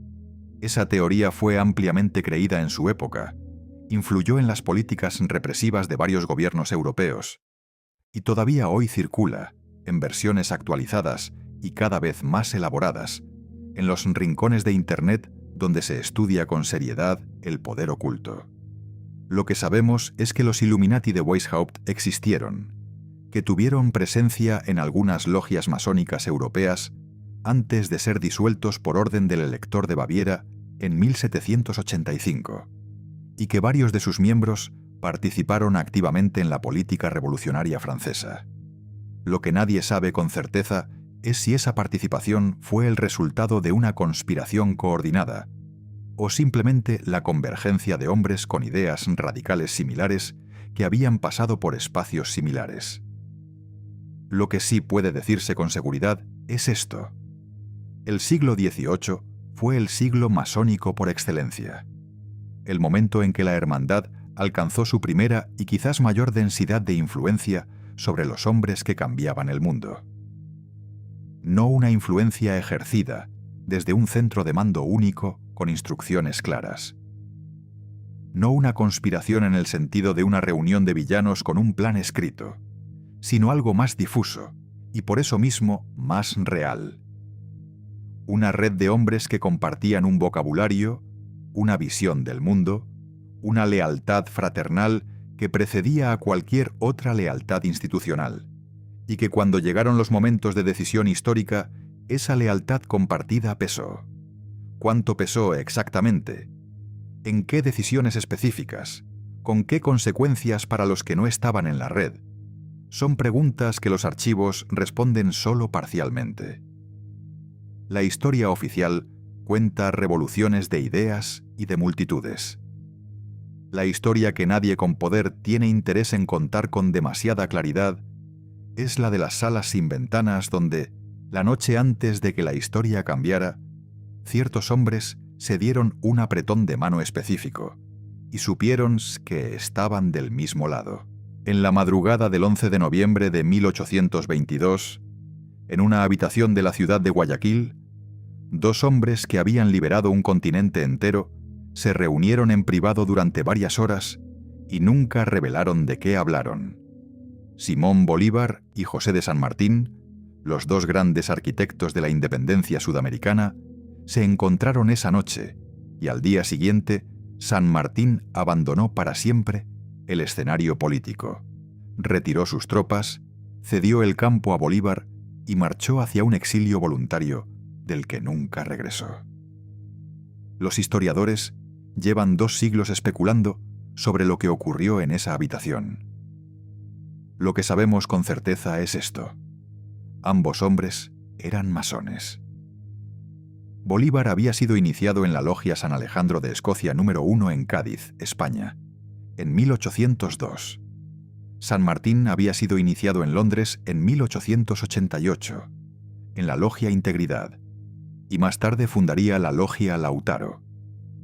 Esa teoría fue ampliamente creída en su época, influyó en las políticas represivas de varios gobiernos europeos, y todavía hoy circula, en versiones actualizadas y cada vez más elaboradas, en los rincones de Internet donde se estudia con seriedad el poder oculto. Lo que sabemos es que los Illuminati de Weishaupt existieron, que tuvieron presencia en algunas logias masónicas europeas antes de ser disueltos por orden del Elector de Baviera en 1785, y que varios de sus miembros participaron activamente en la política revolucionaria francesa. Lo que nadie sabe con certeza es si esa participación fue el resultado de una conspiración coordinada o simplemente la convergencia de hombres con ideas radicales similares que habían pasado por espacios similares. Lo que sí puede decirse con seguridad es esto: el siglo XVIII fue el siglo masónico por excelencia, el momento en que la hermandad alcanzó su primera y quizás mayor densidad de influencia sobre los hombres que cambiaban el mundo. No una influencia ejercida desde un centro de mando único con instrucciones claras. No una conspiración en el sentido de una reunión de villanos con un plan escrito, sino algo más difuso y por eso mismo más real. Una red de hombres que compartían un vocabulario, una visión del mundo, una lealtad fraternal que precedía a cualquier otra lealtad institucional, y que cuando llegaron los momentos de decisión histórica, esa lealtad compartida pesó. ¿Cuánto pesó exactamente? ¿En qué decisiones específicas? ¿Con qué consecuencias para los que no estaban en la red? Son preguntas que los archivos responden solo parcialmente. La historia oficial cuenta revoluciones de ideas y de multitudes. La historia que nadie con poder tiene interés en contar con demasiada claridad es la de las salas sin ventanas donde, la noche antes de que la historia cambiara, ciertos hombres se dieron un apretón de mano específico y supieron que estaban del mismo lado. En la madrugada del 11 de noviembre de 1822, en una habitación de la ciudad de Guayaquil, dos hombres que habían liberado un continente entero se reunieron en privado durante varias horas y nunca revelaron de qué hablaron. Simón Bolívar y José de San Martín, los dos grandes arquitectos de la independencia sudamericana, se encontraron esa noche y al día siguiente San Martín abandonó para siempre el escenario político, retiró sus tropas, cedió el campo a Bolívar y marchó hacia un exilio voluntario del que nunca regresó. Los historiadores llevan 2 siglos especulando sobre lo que ocurrió en esa habitación. Lo que sabemos con certeza es esto: ambos hombres eran masones. Bolívar había sido iniciado en la Logia San Alejandro de Escocia número 1 en Cádiz, España, en 1802. San Martín había sido iniciado en Londres en 1888, en la Logia Integridad, y más tarde fundaría la Logia Lautaro,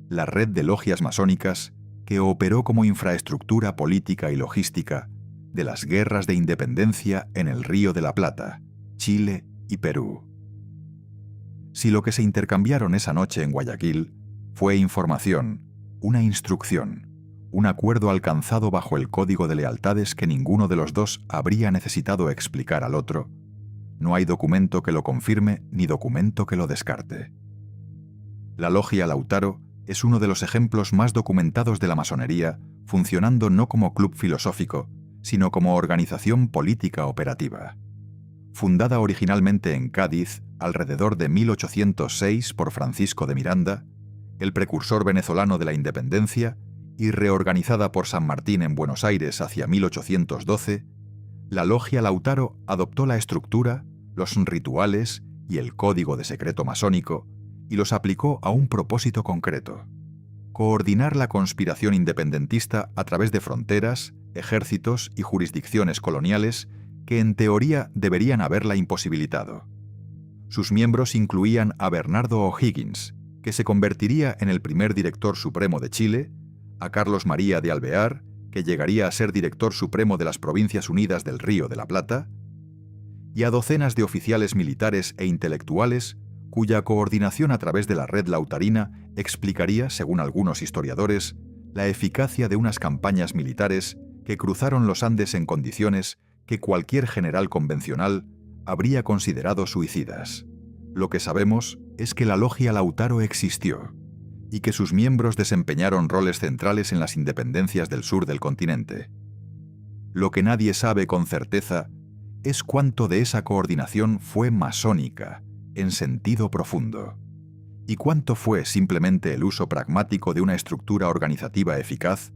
la red de logias masónicas que operó como infraestructura política y logística de las guerras de independencia en el Río de la Plata, Chile y Perú. Si lo que se intercambiaron esa noche en Guayaquil fue información, una instrucción, un acuerdo alcanzado bajo el código de lealtades que ninguno de los dos habría necesitado explicar al otro, no hay documento que lo confirme ni documento que lo descarte. La Logia Lautaro es uno de los ejemplos más documentados de la masonería, funcionando no como club filosófico, sino como organización política operativa. Fundada originalmente en Cádiz alrededor de 1806 por Francisco de Miranda, el precursor venezolano de la independencia, y reorganizada por San Martín en Buenos Aires hacia 1812, la Logia Lautaro adoptó la estructura, los rituales y el código de secreto masónico y los aplicó a un propósito concreto: coordinar la conspiración independentista a través de fronteras, ejércitos y jurisdicciones coloniales que en teoría deberían haberla imposibilitado. Sus miembros incluían a Bernardo O'Higgins, que se convertiría en el primer director supremo de Chile, a Carlos María de Alvear, que llegaría a ser director supremo de las Provincias Unidas del Río de la Plata, y a docenas de oficiales militares e intelectuales cuya coordinación a través de la red lautarina explicaría, según algunos historiadores, la eficacia de unas campañas militares que cruzaron los Andes en condiciones que cualquier general convencional habría considerado suicidas. Lo que sabemos es que la Logia Lautaro existió y que sus miembros desempeñaron roles centrales en las independencias del sur del continente. Lo que nadie sabe con certeza es cuánto de esa coordinación fue masónica, en sentido profundo, y cuánto fue simplemente el uso pragmático de una estructura organizativa eficaz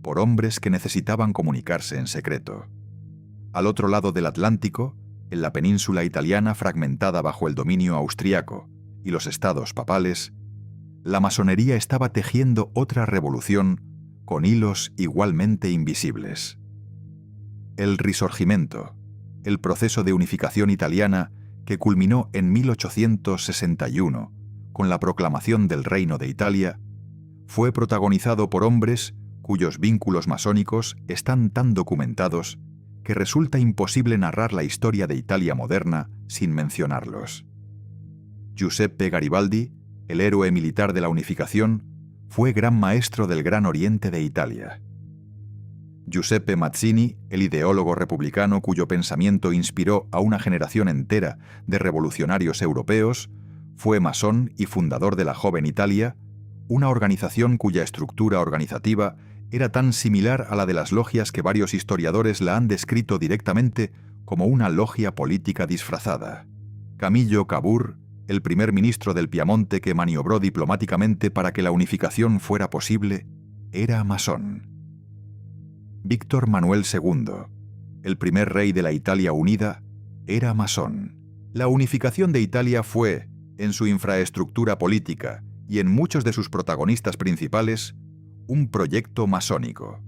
por hombres que necesitaban comunicarse en secreto. Al otro lado del Atlántico, en la península italiana fragmentada bajo el dominio austriaco y los estados papales, la masonería estaba tejiendo otra revolución con hilos igualmente invisibles. El Risorgimento, el proceso de unificación italiana que culminó en 1861 con la proclamación del Reino de Italia, fue protagonizado por hombres cuyos vínculos masónicos están tan documentados que resulta imposible narrar la historia de Italia moderna sin mencionarlos. Giuseppe Garibaldi, el héroe militar de la unificación, fue gran maestro del Gran Oriente de Italia. Giuseppe Mazzini, el ideólogo republicano cuyo pensamiento inspiró a una generación entera de revolucionarios europeos, fue masón y fundador de la Joven Italia, una organización cuya estructura organizativa era tan similar a la de las logias que varios historiadores la han descrito directamente como una logia política disfrazada. Camillo Cavour, el primer ministro del Piamonte que maniobró diplomáticamente para que la unificación fuera posible, era masón. Víctor Manuel II, el primer rey de la Italia unida, era masón. La unificación de Italia fue, en su infraestructura política y en muchos de sus protagonistas principales, un proyecto masónico.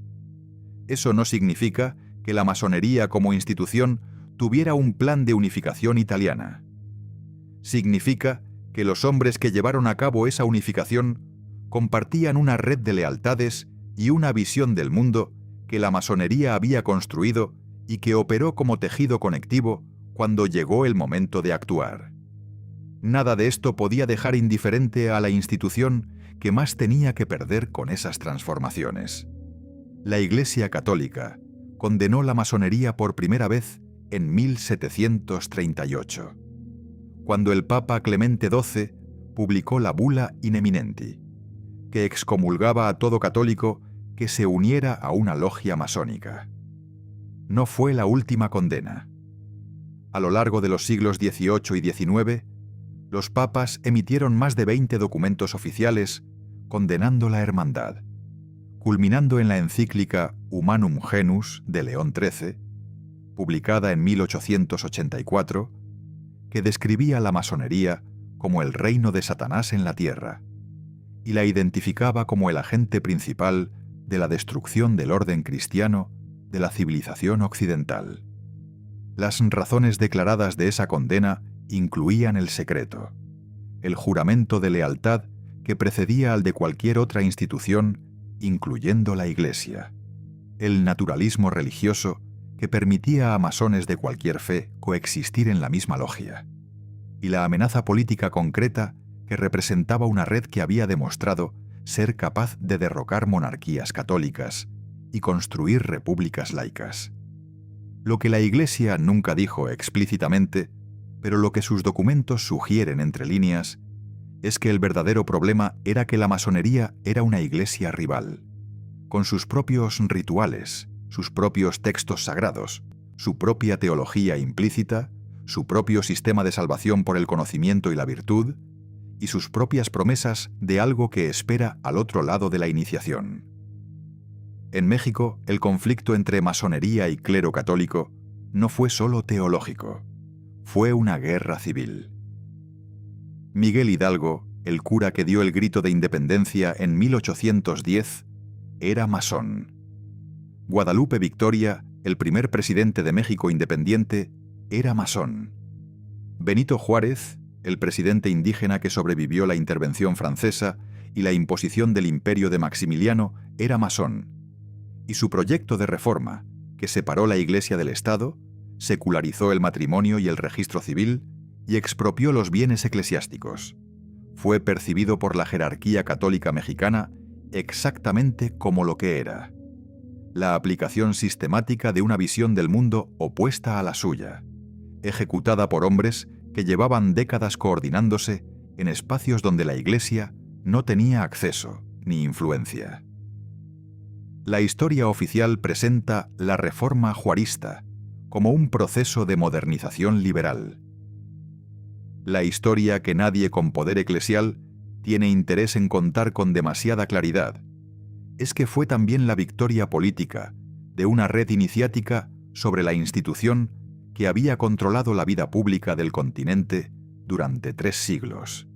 Eso no significa que la masonería como institución tuviera un plan de unificación italiana. Significa que los hombres que llevaron a cabo esa unificación compartían una red de lealtades y una visión del mundo que la masonería había construido y que operó como tejido conectivo cuando llegó el momento de actuar. Nada de esto podía dejar indiferente a la institución que más tenía que perder con esas transformaciones. La Iglesia Católica condenó la masonería por primera vez en 1738, cuando el Papa Clemente XII publicó la Bula In Eminenti, que excomulgaba a todo católico que se uniera a una logia masónica. No fue la última condena. A lo largo de los siglos XVIII y XIX, los papas emitieron más de 20 documentos oficiales condenando la hermandad, culminando en la encíclica Humanum Genus de León XIII, publicada en 1884, que describía la masonería como el reino de Satanás en la tierra y la identificaba como el agente principal de la destrucción del orden cristiano de la civilización occidental. Las razones declaradas de esa condena incluían el secreto, el juramento de lealtad que precedía al de cualquier otra institución, incluyendo la Iglesia, el naturalismo religioso que permitía a masones de cualquier fe coexistir en la misma logia, y la amenaza política concreta que representaba una red que había demostrado ser capaz de derrocar monarquías católicas y construir repúblicas laicas. Lo que la Iglesia nunca dijo explícitamente, pero lo que sus documentos sugieren entre líneas, es que el verdadero problema era que la masonería era una iglesia rival, con sus propios rituales, sus propios textos sagrados, su propia teología implícita, su propio sistema de salvación por el conocimiento y la virtud, y sus propias promesas de algo que espera al otro lado de la iniciación. En México, el conflicto entre masonería y clero católico no fue solo teológico, fue una guerra civil. Miguel Hidalgo, el cura que dio el grito de independencia en 1810, era masón. Guadalupe Victoria, el primer presidente de México independiente, era masón. Benito Juárez, el presidente indígena que sobrevivió la intervención francesa y la imposición del imperio de Maximiliano, era masón. Y su proyecto de reforma, que separó la Iglesia del Estado, secularizó el matrimonio y el registro civil y expropió los bienes eclesiásticos, fue percibido por la jerarquía católica mexicana exactamente como lo que era: la aplicación sistemática de una visión del mundo opuesta a la suya, ejecutada por hombres que llevaban décadas coordinándose en espacios donde la Iglesia no tenía acceso ni influencia. La historia oficial presenta la Reforma Juarista como un proceso de modernización liberal. La historia que nadie con poder eclesial tiene interés en contar con demasiada claridad es que fue también la victoria política de una red iniciática sobre la institución que había controlado la vida pública del continente durante 3 siglos.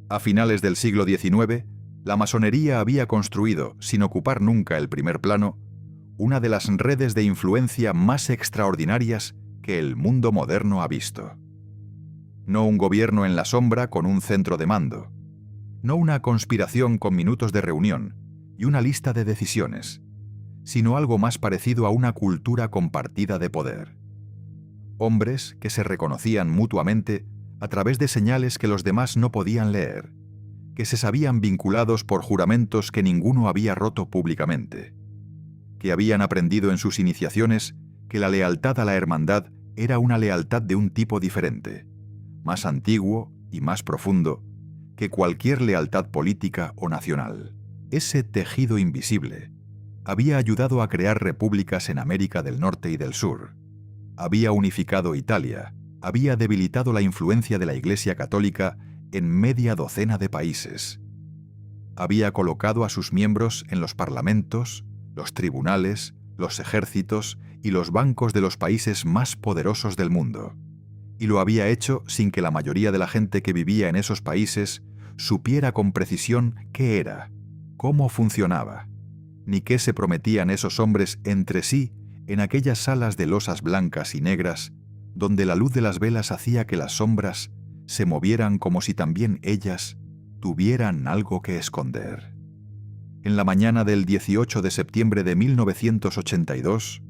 A finales del siglo XIX, la masonería había construido, sin ocupar nunca el primer plano, una de las redes de influencia más extraordinarias que el mundo moderno ha visto. No un gobierno en la sombra con un centro de mando, no una conspiración con minutos de reunión y una lista de decisiones, sino algo más parecido a una cultura compartida de poder. Hombres que se reconocían mutuamente a través de señales que los demás no podían leer, que se sabían vinculados por juramentos que ninguno había roto públicamente, que habían aprendido en sus iniciaciones que la lealtad a la hermandad era una lealtad de un tipo diferente, más antiguo y más profundo que cualquier lealtad política o nacional. Ese tejido invisible había ayudado a crear repúblicas en América del Norte y del Sur, había unificado Italia, había debilitado la influencia de la Iglesia Católica en media docena de países, había colocado a sus miembros en los parlamentos, los tribunales, los ejércitos y los bancos de los países más poderosos del mundo, y lo había hecho sin que la mayoría de la gente que vivía en esos países supiera con precisión qué era, cómo funcionaba, ni qué se prometían esos hombres entre sí en aquellas salas de losas blancas y negras, donde la luz de las velas hacía que las sombras se movieran como si también ellas tuvieran algo que esconder. En la mañana del 18 de septiembre de 1982,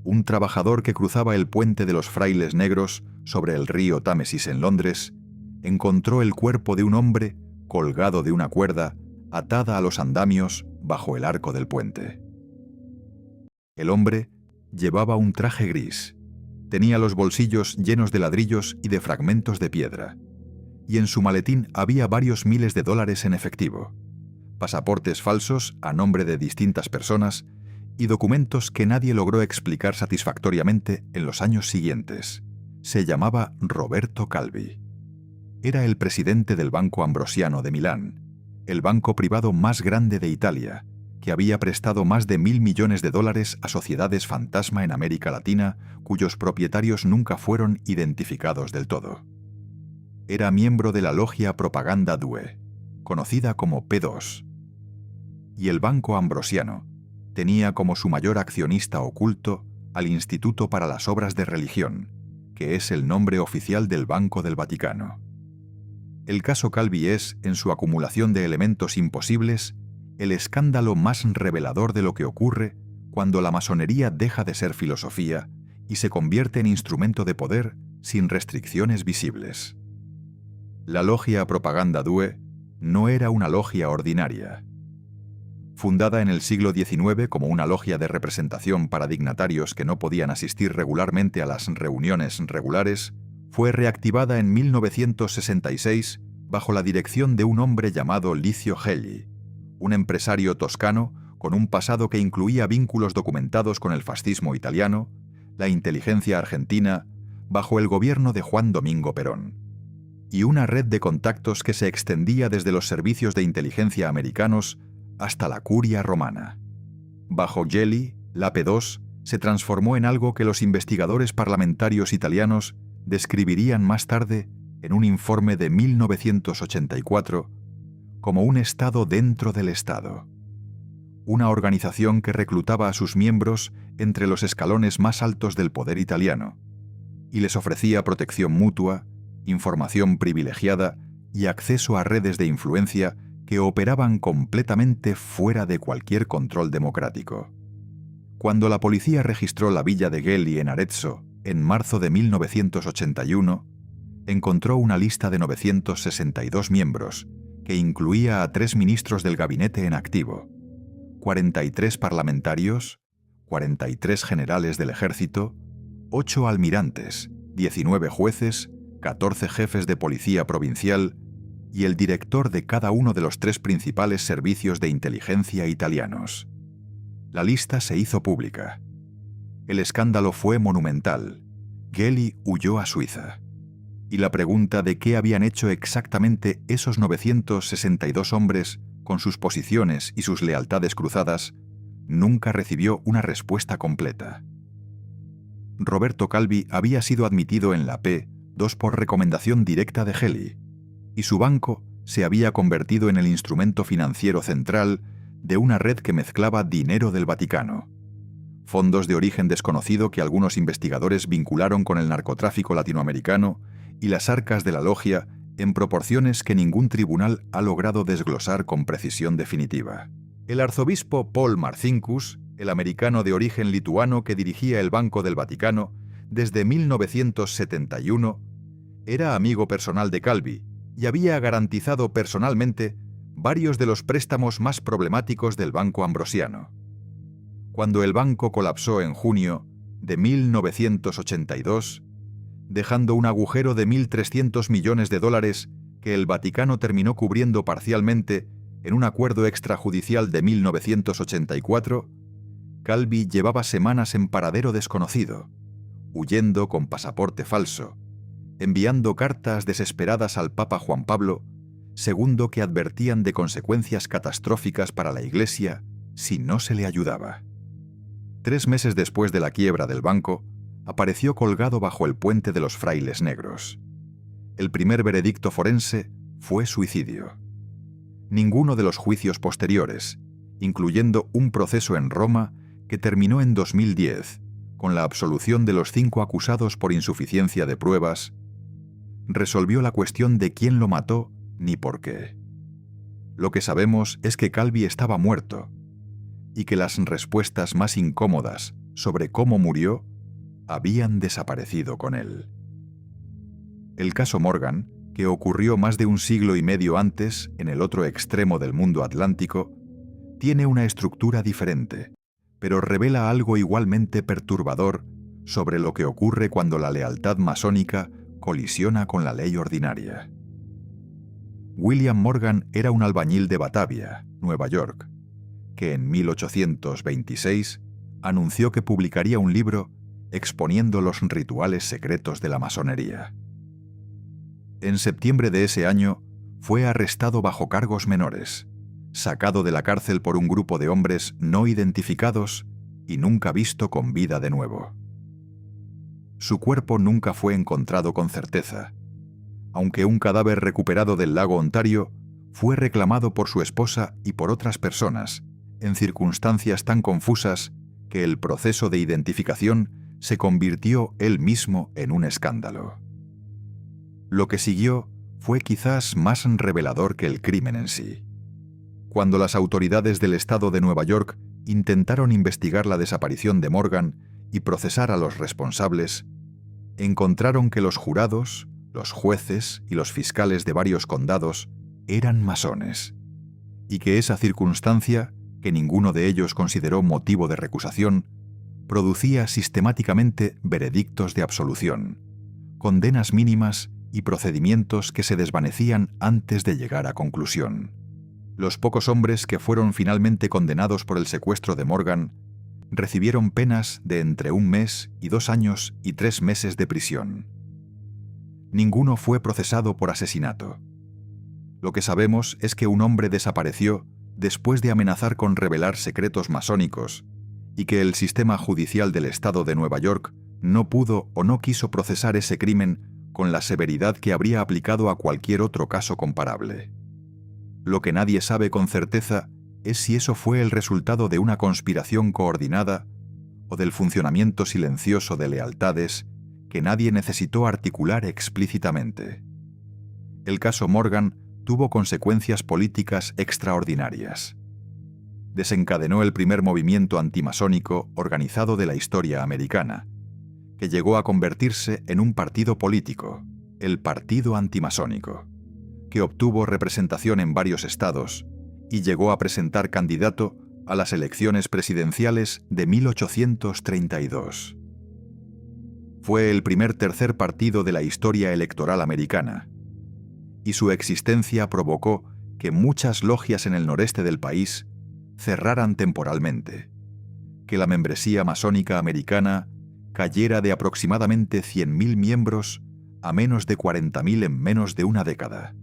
un trabajador que cruzaba el puente de los Frailes Negros sobre el río Támesis en Londres, encontró el cuerpo de un hombre colgado de una cuerda atada a los andamios bajo el arco del puente. El hombre llevaba un traje gris, tenía los bolsillos llenos de ladrillos y de fragmentos de piedra, y en su maletín había varios miles de dólares en efectivo, pasaportes falsos a nombre de distintas personas y documentos que nadie logró explicar satisfactoriamente en los años siguientes. Se llamaba Roberto Calvi. Era el presidente del Banco Ambrosiano de Milán, el banco privado más grande de Italia, que había prestado más de $1.000 millones a sociedades fantasma en América Latina, cuyos propietarios nunca fueron identificados del todo. Era miembro de la logia Propaganda Due, conocida como P2, y el Banco Ambrosiano tenía como su mayor accionista oculto al Instituto para las Obras de Religión, que es el nombre oficial del Banco del Vaticano. El caso Calvi es, en su acumulación de elementos imposibles, el escándalo más revelador de lo que ocurre cuando la masonería deja de ser filosofía y se convierte en instrumento de poder sin restricciones visibles. La logia Propaganda Due no era una logia ordinaria. Fundada en el siglo XIX como una logia de representación para dignatarios que no podían asistir regularmente a las reuniones regulares, fue reactivada en 1966 bajo la dirección de un hombre llamado Licio Gelli, un empresario toscano con un pasado que incluía vínculos documentados con el fascismo italiano, la inteligencia argentina, bajo el gobierno de Juan Domingo Perón, y una red de contactos que se extendía desde los servicios de inteligencia americanos hasta la curia romana. Bajo Gelli, la P2 se transformó en algo que los investigadores parlamentarios italianos describirían más tarde en un informe de 1984 como un Estado dentro del Estado. Una organización que reclutaba a sus miembros entre los escalones más altos del poder italiano y les ofrecía protección mutua, información privilegiada y acceso a redes de influencia que operaban completamente fuera de cualquier control democrático. Cuando la policía registró la villa de Gelli en Arezzo en marzo de 1981, encontró una lista de 962 miembros que incluía a 3 ministros del gabinete en activo, 43 parlamentarios, 43 generales del ejército, 8 almirantes, 19 jueces, 14 jefes de policía provincial y el director de cada uno de los 3 principales servicios de inteligencia italianos. La lista se hizo pública. El escándalo fue monumental. Gheli huyó a Suiza. Y la pregunta de qué habían hecho exactamente esos 962 hombres con sus posiciones y sus lealtades cruzadas nunca recibió una respuesta completa. Roberto Calvi había sido admitido en la P2 por recomendación directa de Gheli, y su banco se había convertido en el instrumento financiero central de una red que mezclaba dinero del Vaticano, fondos de origen desconocido que algunos investigadores vincularon con el narcotráfico latinoamericano y las arcas de la logia en proporciones que ningún tribunal ha logrado desglosar con precisión definitiva. El arzobispo Paul Marcinkus, el americano de origen lituano que dirigía el Banco del Vaticano desde 1971, era amigo personal de Calvi y había garantizado personalmente varios de los préstamos más problemáticos del Banco Ambrosiano. Cuando el banco colapsó en junio de 1982, dejando un agujero de $1.300 millones que el Vaticano terminó cubriendo parcialmente en un acuerdo extrajudicial de 1984, Calvi llevaba semanas en paradero desconocido, huyendo con pasaporte falso, enviando cartas desesperadas al Papa Juan Pablo II que advertían de consecuencias catastróficas para la Iglesia si no se le ayudaba. 3 meses después de la quiebra del banco, apareció colgado bajo el puente de los Frailes Negros. El primer veredicto forense fue suicidio. Ninguno de los juicios posteriores, incluyendo un proceso en Roma que terminó en 2010, con la absolución de los 5 acusados por insuficiencia de pruebas, resolvió la cuestión de quién lo mató ni por qué. Lo que sabemos es que Calvi estaba muerto, y que las respuestas más incómodas sobre cómo murió habían desaparecido con él. El caso Morgan, que ocurrió más de un siglo y medio antes en el otro extremo del mundo atlántico, tiene una estructura diferente, pero revela algo igualmente perturbador sobre lo que ocurre cuando la lealtad masónica colisiona con la ley ordinaria. William Morgan era un albañil de Batavia, Nueva York, que en 1826 anunció que publicaría un libro exponiendo los rituales secretos de la masonería. En septiembre de ese año fue arrestado bajo cargos menores, sacado de la cárcel por un grupo de hombres no identificados y nunca visto con vida de nuevo. Su cuerpo nunca fue encontrado con certeza, aunque un cadáver recuperado del lago Ontario fue reclamado por su esposa y por otras personas, en circunstancias tan confusas que el proceso de identificación se convirtió él mismo en un escándalo. Lo que siguió fue quizás más revelador que el crimen en sí. Cuando las autoridades del estado de Nueva York intentaron investigar la desaparición de Morgan y procesar a los responsables, encontraron que los jurados, los jueces y los fiscales de varios condados eran masones, y que esa circunstancia, que ninguno de ellos consideró motivo de recusación, producía sistemáticamente veredictos de absolución, condenas mínimas y procedimientos que se desvanecían antes de llegar a conclusión. Los pocos hombres que fueron finalmente condenados por el secuestro de Morgan recibieron penas de entre 1 mes y 2 años y 3 meses de prisión. Ninguno fue procesado por asesinato. Lo que sabemos es que un hombre desapareció después de amenazar con revelar secretos masónicos y que el sistema judicial del estado de Nueva York no pudo o no quiso procesar ese crimen con la severidad que habría aplicado a cualquier otro caso comparable. Lo que nadie sabe con certeza es si eso fue el resultado de una conspiración coordinada o del funcionamiento silencioso de lealtades que nadie necesitó articular explícitamente. El caso Morgan tuvo consecuencias políticas extraordinarias. Desencadenó el primer movimiento antimasónico organizado de la historia americana, que llegó a convertirse en un partido político, el Partido Antimasónico, que obtuvo representación en varios estados y llegó a presentar candidato a las elecciones presidenciales de 1832. Fue el primer tercer partido de la historia electoral americana, y su existencia provocó que muchas logias en el noreste del país cerraran temporalmente, que la membresía masónica americana cayera de aproximadamente 100.000 miembros a menos de 40.000 en menos de una década,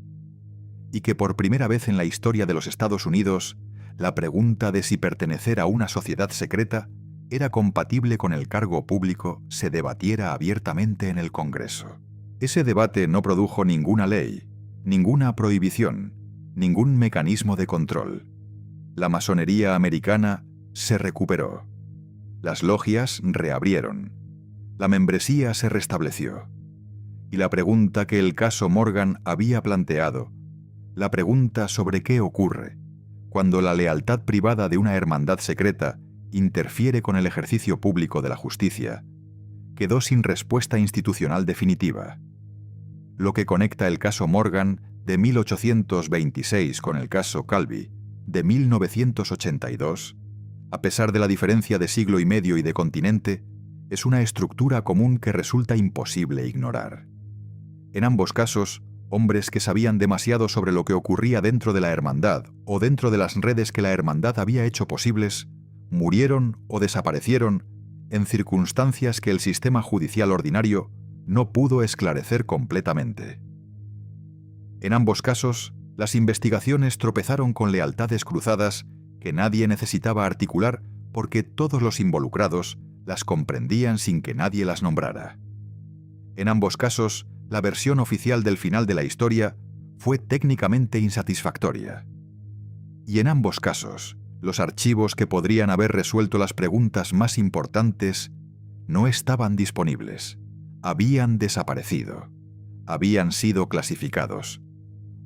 y que por primera vez en la historia de los Estados Unidos, la pregunta de si pertenecer a una sociedad secreta era compatible con el cargo público se debatiera abiertamente en el Congreso. Ese debate no produjo ninguna ley, ninguna prohibición, ningún mecanismo de control. La masonería americana se recuperó. Las logias reabrieron. La membresía se restableció. Y la pregunta que el caso Morgan había planteado, la pregunta sobre qué ocurre cuando la lealtad privada de una hermandad secreta interfiere con el ejercicio público de la justicia, quedó sin respuesta institucional definitiva. Lo que conecta el caso Morgan de 1826 con el caso Calvi de 1982, a pesar de la diferencia de siglo y medio y de continente, es una estructura común que resulta imposible ignorar. En ambos casos, hombres que sabían demasiado sobre lo que ocurría dentro de la hermandad o dentro de las redes que la hermandad había hecho posibles, murieron o desaparecieron en circunstancias que el sistema judicial ordinario no pudo esclarecer completamente. En ambos casos, las investigaciones tropezaron con lealtades cruzadas que nadie necesitaba articular porque todos los involucrados las comprendían sin que nadie las nombrara. En ambos casos, la versión oficial del final de la historia fue técnicamente insatisfactoria. Y en ambos casos, los archivos que podrían haber resuelto las preguntas más importantes no estaban disponibles, habían desaparecido, habían sido clasificados,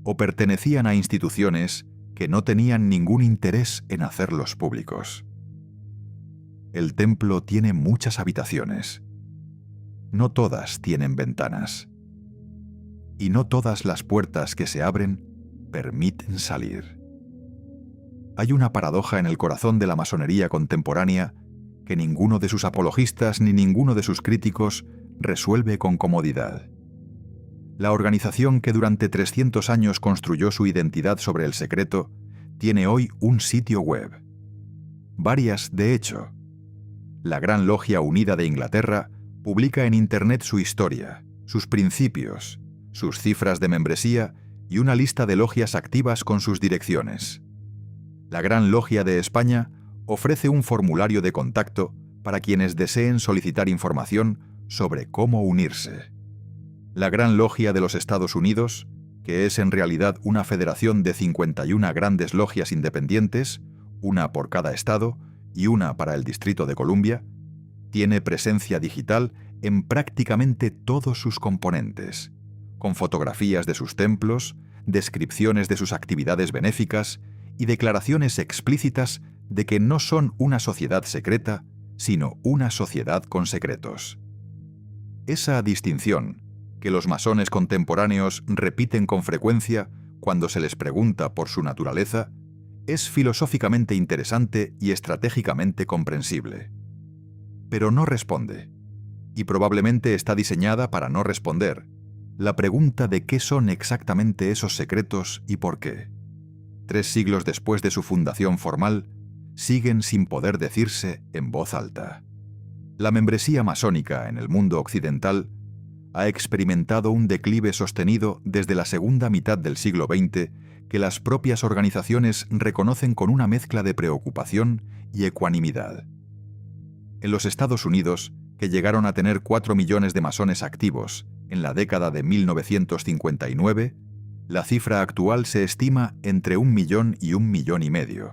o pertenecían a instituciones que no tenían ningún interés en hacerlos públicos. El templo tiene muchas habitaciones. No todas tienen ventanas. Y no todas las puertas que se abren permiten salir. Hay una paradoja en el corazón de la masonería contemporánea que ninguno de sus apologistas ni ninguno de sus críticos resuelve con comodidad. La organización que durante 300 años construyó su identidad sobre el secreto tiene hoy un sitio web. Varias, de hecho. La Gran Logia Unida de Inglaterra publica en Internet su historia, sus principios, sus cifras de membresía y una lista de logias activas con sus direcciones. La Gran Logia de España ofrece un formulario de contacto para quienes deseen solicitar información sobre cómo unirse. La Gran Logia de los Estados Unidos, que es en realidad una federación de 51 grandes logias independientes, una por cada estado y una para el Distrito de Columbia, tiene presencia digital en prácticamente todos sus componentes, con fotografías de sus templos, descripciones de sus actividades benéficas y declaraciones explícitas de que no son una sociedad secreta, sino una sociedad con secretos. Esa distinción, que los masones contemporáneos repiten con frecuencia cuando se les pregunta por su naturaleza, es filosóficamente interesante y estratégicamente comprensible. Pero no responde, y probablemente está diseñada para no responder, la pregunta de qué son exactamente esos secretos y por qué. 3 siglos después de su fundación formal, siguen sin poder decirse en voz alta. La membresía masónica en el mundo occidental ha experimentado un declive sostenido desde la segunda mitad del siglo XX que las propias organizaciones reconocen con una mezcla de preocupación y ecuanimidad. En los Estados Unidos, que llegaron a tener 4 millones de masones activos en la década de 1959, la cifra actual se estima entre 1 millón y 1,5 millones,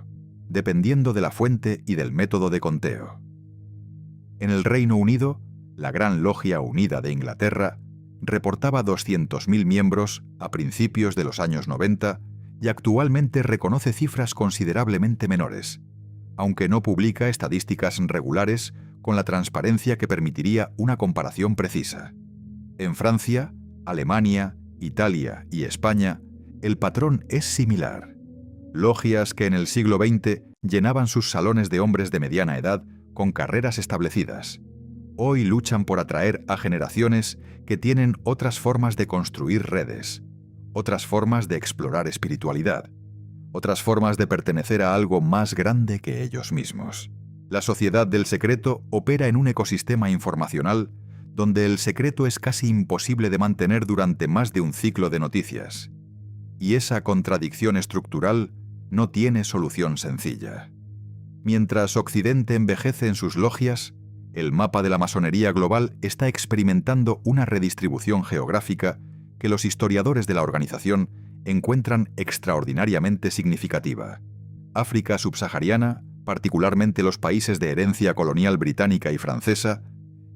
dependiendo de la fuente y del método de conteo. En el Reino Unido, la Gran Logia Unida de Inglaterra reportaba 200.000 miembros a principios de los años 90 y actualmente reconoce cifras considerablemente menores, aunque no publica estadísticas regulares con la transparencia que permitiría una comparación precisa. En Francia, Alemania, Italia y España, El patrón es similar. Logias que en el siglo XX llenaban sus salones de hombres de mediana edad con carreras establecidas. Hoy luchan por atraer a generaciones que tienen otras formas de construir redes, otras formas de explorar espiritualidad, otras formas de pertenecer a algo más grande que ellos mismos. La sociedad del secreto opera en un ecosistema informacional donde el secreto es casi imposible de mantener durante más de un ciclo de noticias. Y esa contradicción estructural no tiene solución sencilla. Mientras Occidente envejece en sus logias, el mapa de la masonería global está experimentando una redistribución geográfica que los historiadores de la organización encuentran extraordinariamente significativa. África subsahariana, particularmente los países de herencia colonial británica y francesa,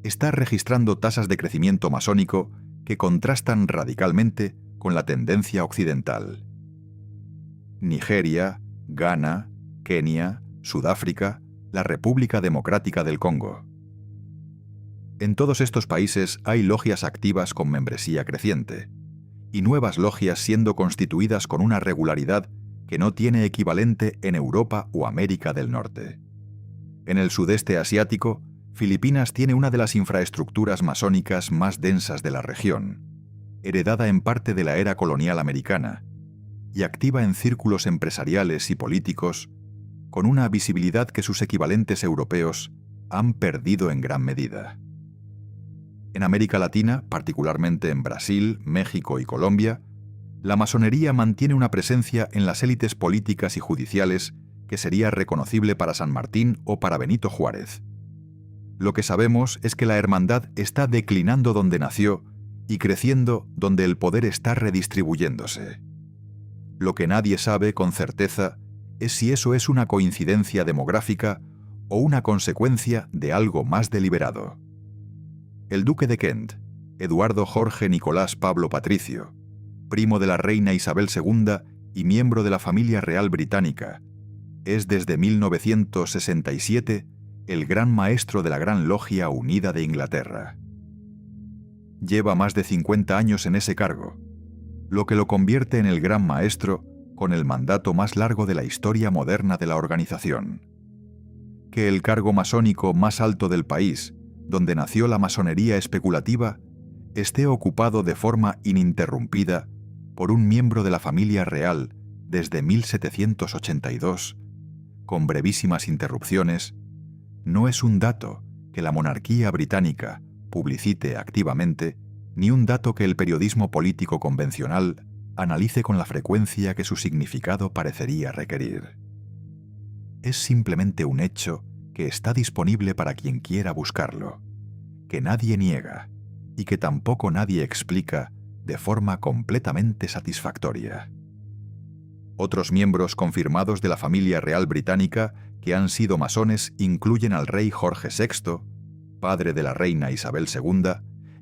está registrando tasas de crecimiento masónico que contrastan radicalmente con la tendencia occidental. Nigeria, Ghana, Kenia, Sudáfrica, la República Democrática del Congo. En todos estos países hay logias activas con membresía creciente, y nuevas logias siendo constituidas con una regularidad que no tiene equivalente en Europa o América del Norte. En el sudeste asiático, Filipinas tiene una de las infraestructuras masónicas más densas de la región, heredada en parte de la era colonial americana, y activa en círculos empresariales y políticos, con una visibilidad que sus equivalentes europeos han perdido en gran medida. En América Latina, particularmente en Brasil, México y Colombia, la masonería mantiene una presencia en las élites políticas y judiciales que sería reconocible para San Martín o para Benito Juárez. Lo que sabemos es que la hermandad está declinando donde nació y creciendo donde el poder está redistribuyéndose. Lo que nadie sabe con certeza es si eso es una coincidencia demográfica o una consecuencia de algo más deliberado. El duque de Kent, Eduardo Jorge Nicolás Pablo Patricio, primo de la reina Isabel II y miembro de la familia real británica, es desde 1967 el gran maestro de la Gran Logia Unida de Inglaterra. Lleva más de 50 años en ese cargo, lo que lo convierte en el gran maestro con el mandato más largo de la historia moderna de la organización. Que el cargo masónico más alto del país, donde nació la masonería especulativa, esté ocupado de forma ininterrumpida por un miembro de la familia real desde 1782, con brevísimas interrupciones, no es un dato que la monarquía británica publicite activamente, ni un dato que el periodismo político convencional analice con la frecuencia que su significado parecería requerir. Es simplemente un hecho que está disponible para quien quiera buscarlo, que nadie niega y que tampoco nadie explica de forma completamente satisfactoria. Otros miembros confirmados de la familia real británica que han sido masones incluyen al rey Jorge VI, padre de la reina Isabel II,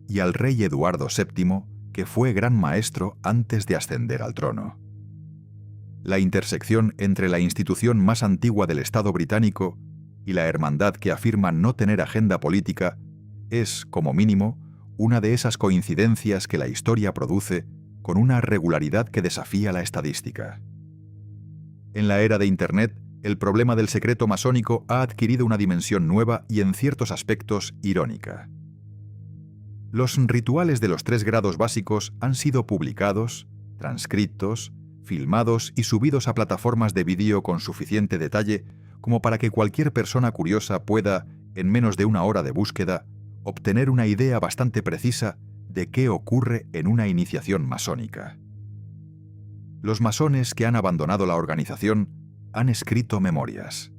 y al rey Eduardo VII, que fue gran maestro antes de ascender al trono. La intersección entre la institución más antigua del Estado británico y la hermandad que afirma no tener agenda política es, como mínimo, una de esas coincidencias que la historia produce con una regularidad que desafía la estadística. En la era de Internet, el problema del secreto masónico ha adquirido una dimensión nueva y en ciertos aspectos irónica. Los rituales de los 3 grados básicos han sido publicados, transcritos, filmados y subidos a plataformas de vídeo con suficiente detalle como para que cualquier persona curiosa pueda, en menos de una hora de búsqueda, obtener una idea bastante precisa de qué ocurre en una iniciación masónica. Los masones que han abandonado la organización han escrito memorias.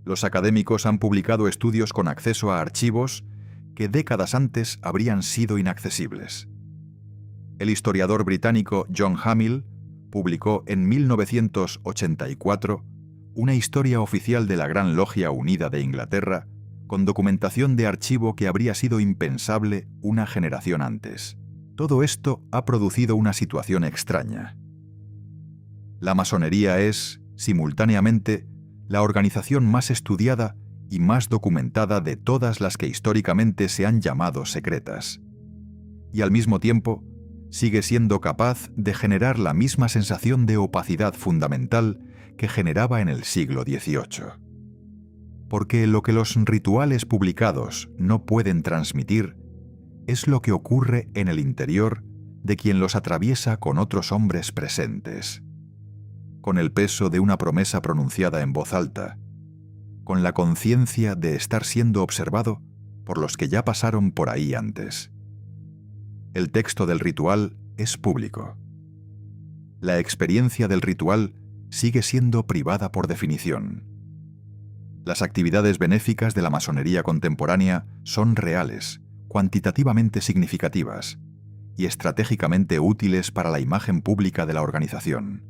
Los académicos han publicado estudios con acceso a archivos que décadas antes habrían sido inaccesibles. El historiador británico John Hamill publicó en 1984 una historia oficial de la Gran Logia Unida de Inglaterra con documentación de archivo que habría sido impensable una generación antes. Todo esto ha producido una situación extraña. La masonería es, simultáneamente, la organización más estudiada y más documentada de todas las que históricamente se han llamado secretas. Y al mismo tiempo, sigue siendo capaz de generar la misma sensación de opacidad fundamental que generaba en el siglo XVIII. Porque lo que los rituales publicados no pueden transmitir es lo que ocurre en el interior de quien los atraviesa con otros hombres presentes, con el peso de una promesa pronunciada en voz alta, con la conciencia de estar siendo observado por los que ya pasaron por ahí antes. El texto del ritual es público. La experiencia del ritual sigue siendo privada por definición. Las actividades benéficas de la masonería contemporánea son reales, cuantitativamente significativas y estratégicamente útiles para la imagen pública de la organización.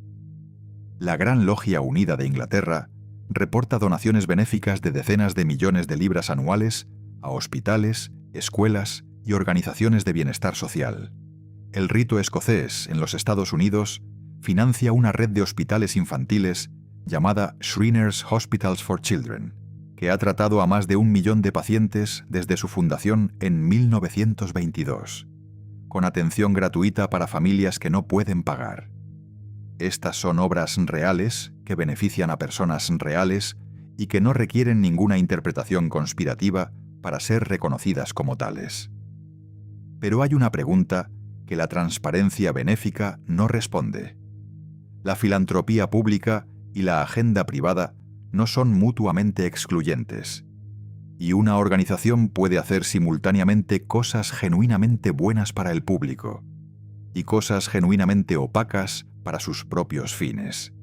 La Gran Logia Unida de Inglaterra reporta donaciones benéficas de decenas de millones de libras anuales a hospitales, escuelas y organizaciones de bienestar social. El rito escocés en los Estados Unidos financia una red de hospitales infantiles llamada Shriners Hospitals for Children, que ha tratado a más de 1 millón de pacientes desde su fundación en 1922, con atención gratuita para familias que no pueden pagar. Estas son obras reales que benefician a personas reales y que no requieren ninguna interpretación conspirativa para ser reconocidas como tales. Pero hay una pregunta que la transparencia benéfica no responde. La filantropía pública y la agenda privada no son mutuamente excluyentes, y una organización puede hacer simultáneamente cosas genuinamente buenas para el público y cosas genuinamente opacas para sus propios fines.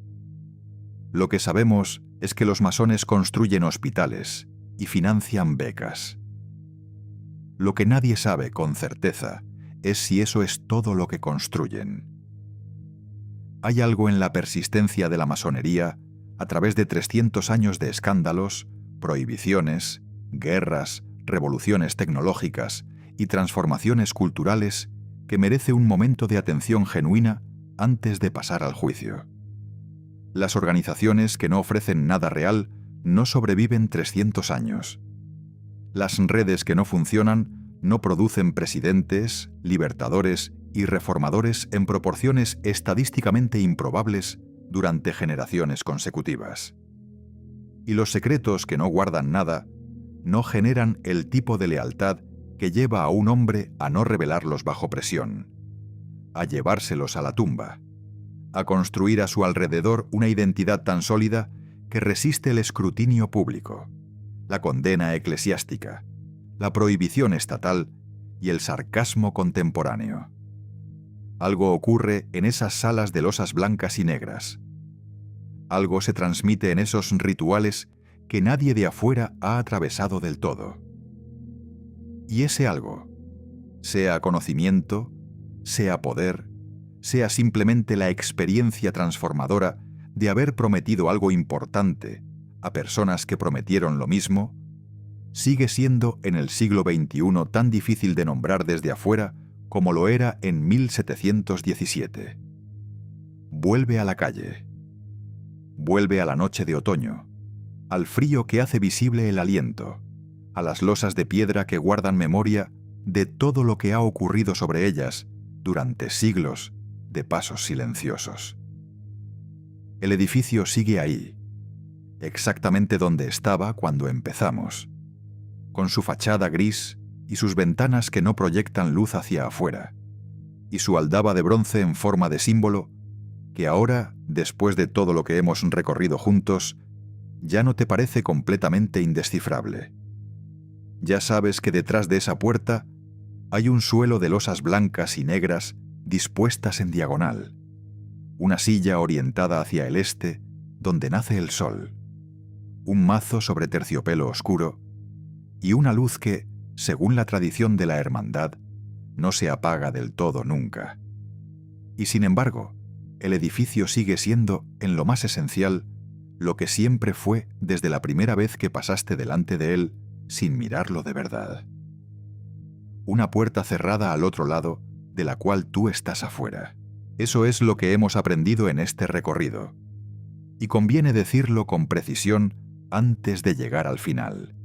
Lo que sabemos es que los masones construyen hospitales y financian becas. Lo que nadie sabe con certeza es si eso es todo lo que construyen. Hay algo en la persistencia de la masonería a través de 300 años de escándalos, prohibiciones, guerras, revoluciones tecnológicas y transformaciones culturales que merece un momento de atención genuina antes de pasar al juicio. Las organizaciones que no ofrecen nada real no sobreviven 300 años. Las redes que no funcionan no producen presidentes, libertadores y reformadores en proporciones estadísticamente improbables durante generaciones consecutivas. Y los secretos que no guardan nada no generan el tipo de lealtad que lleva a un hombre a no revelarlos bajo presión, a llevárselos a la tumba, a construir a su alrededor una identidad tan sólida que resiste el escrutinio público, la condena eclesiástica, la prohibición estatal y el sarcasmo contemporáneo. Algo ocurre en esas salas de losas blancas y negras. Algo se transmite en esos rituales que nadie de afuera ha atravesado del todo. Y ese algo, sea conocimiento, sea poder, sea simplemente la experiencia transformadora de haber prometido algo importante a personas que prometieron lo mismo, sigue siendo en el siglo XXI tan difícil de nombrar desde afuera como lo era en 1717. Vuelve a la calle. Vuelve a la noche de otoño, al frío que hace visible el aliento, a las losas de piedra que guardan memoria de todo lo que ha ocurrido sobre ellas durante siglos de pasos silenciosos. El edificio sigue ahí, exactamente donde estaba cuando empezamos, con su fachada gris y sus ventanas que no proyectan luz hacia afuera, y su aldaba de bronce en forma de símbolo que ahora, después de todo lo que hemos recorrido juntos, ya no te parece completamente indescifrable. Ya sabes que detrás de esa puerta hay un suelo de losas blancas y negras dispuestas en diagonal, una silla orientada hacia el este donde nace el sol, un mazo sobre terciopelo oscuro y una luz que, según la tradición de la hermandad, no se apaga del todo nunca. Y sin embargo, el edificio sigue siendo, en lo más esencial, lo que siempre fue desde la primera vez que pasaste delante de él sin mirarlo de verdad. Una puerta cerrada al otro lado, de la cual tú estás afuera. Eso es lo que hemos aprendido en este recorrido. Y conviene decirlo con precisión antes de llegar al final.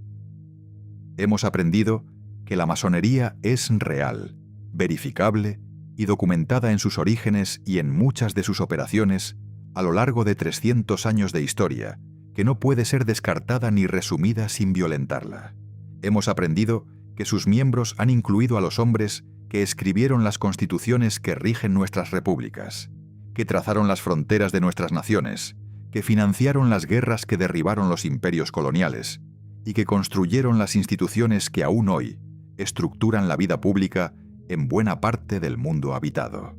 Hemos aprendido que la masonería es real, verificable y documentada en sus orígenes y en muchas de sus operaciones a lo largo de 300 años de historia, que no puede ser descartada ni resumida sin violentarla. Hemos aprendido que sus miembros han incluido a los hombres que escribieron las constituciones que rigen nuestras repúblicas, que trazaron las fronteras de nuestras naciones, que financiaron las guerras que derribaron los imperios coloniales y que construyeron las instituciones que aún hoy estructuran la vida pública en buena parte del mundo habitado.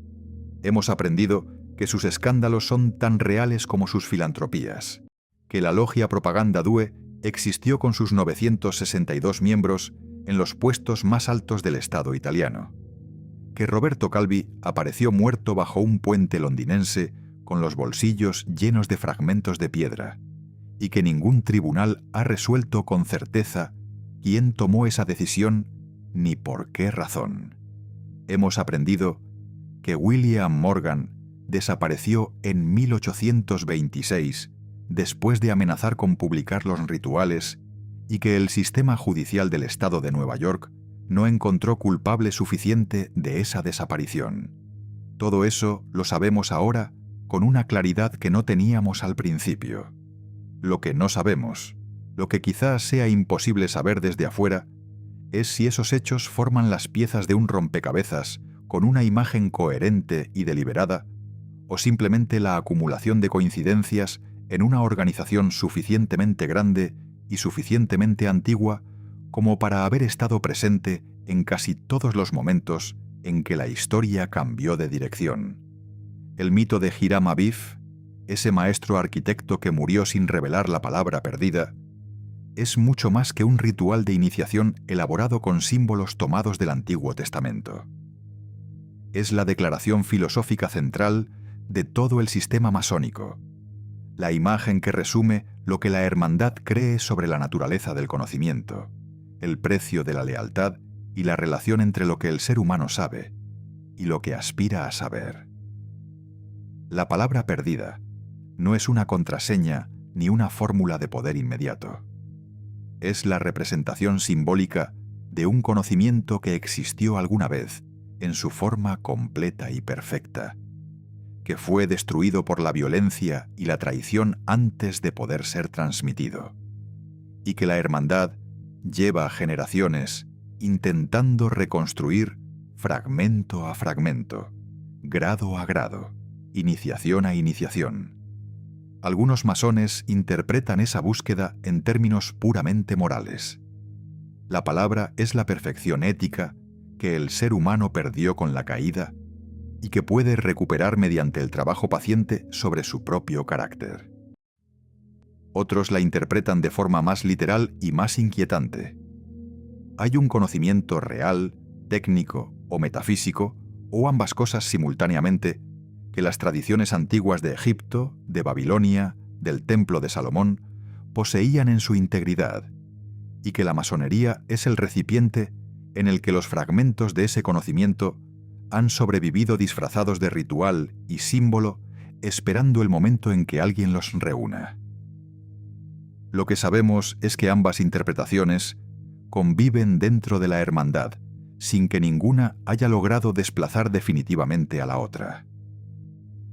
Hemos aprendido que sus escándalos son tan reales como sus filantropías, que la logia Propaganda Due existió con sus 962 miembros en los puestos más altos del Estado italiano, que Roberto Calvi apareció muerto bajo un puente londinense con los bolsillos llenos de fragmentos de piedra, y que ningún tribunal ha resuelto con certeza quién tomó esa decisión ni por qué razón. Hemos aprendido que William Morgan desapareció en 1826 después de amenazar con publicar los rituales y que el sistema judicial del estado de Nueva York no encontró culpable suficiente de esa desaparición. Todo eso lo sabemos ahora con una claridad que no teníamos al principio. Lo que no sabemos, lo que quizás sea imposible saber desde afuera, es si esos hechos forman las piezas de un rompecabezas con una imagen coherente y deliberada, o simplemente la acumulación de coincidencias en una organización suficientemente grande y suficientemente antigua como para haber estado presente en casi todos los momentos en que la historia cambió de dirección. El mito de Hiram Abif, ese maestro arquitecto que murió sin revelar la palabra perdida, es mucho más que un ritual de iniciación elaborado con símbolos tomados del Antiguo Testamento. Es la declaración filosófica central de todo el sistema masónico, la imagen que resume lo que la hermandad cree sobre la naturaleza del conocimiento, el precio de la lealtad y la relación entre lo que el ser humano sabe y lo que aspira a saber. La palabra perdida no es una contraseña ni una fórmula de poder inmediato. Es la representación simbólica de un conocimiento que existió alguna vez en su forma completa y perfecta, que fue destruido por la violencia y la traición antes de poder ser transmitido, y que la hermandad lleva generaciones intentando reconstruir fragmento a fragmento, grado a grado, iniciación a iniciación. Algunos masones interpretan esa búsqueda en términos puramente morales. La palabra es la perfección ética que el ser humano perdió con la caída y que puede recuperar mediante el trabajo paciente sobre su propio carácter. Otros la interpretan de forma más literal y más inquietante. Hay un conocimiento real, técnico o metafísico, o ambas cosas simultáneamente, que las tradiciones antiguas de Egipto, de Babilonia, del Templo de Salomón, poseían en su integridad, y que la masonería es el recipiente en el que los fragmentos de ese conocimiento han sobrevivido disfrazados de ritual y símbolo, esperando el momento en que alguien los reúna. Lo que sabemos es que ambas interpretaciones conviven dentro de la hermandad, sin que ninguna haya logrado desplazar definitivamente a la otra.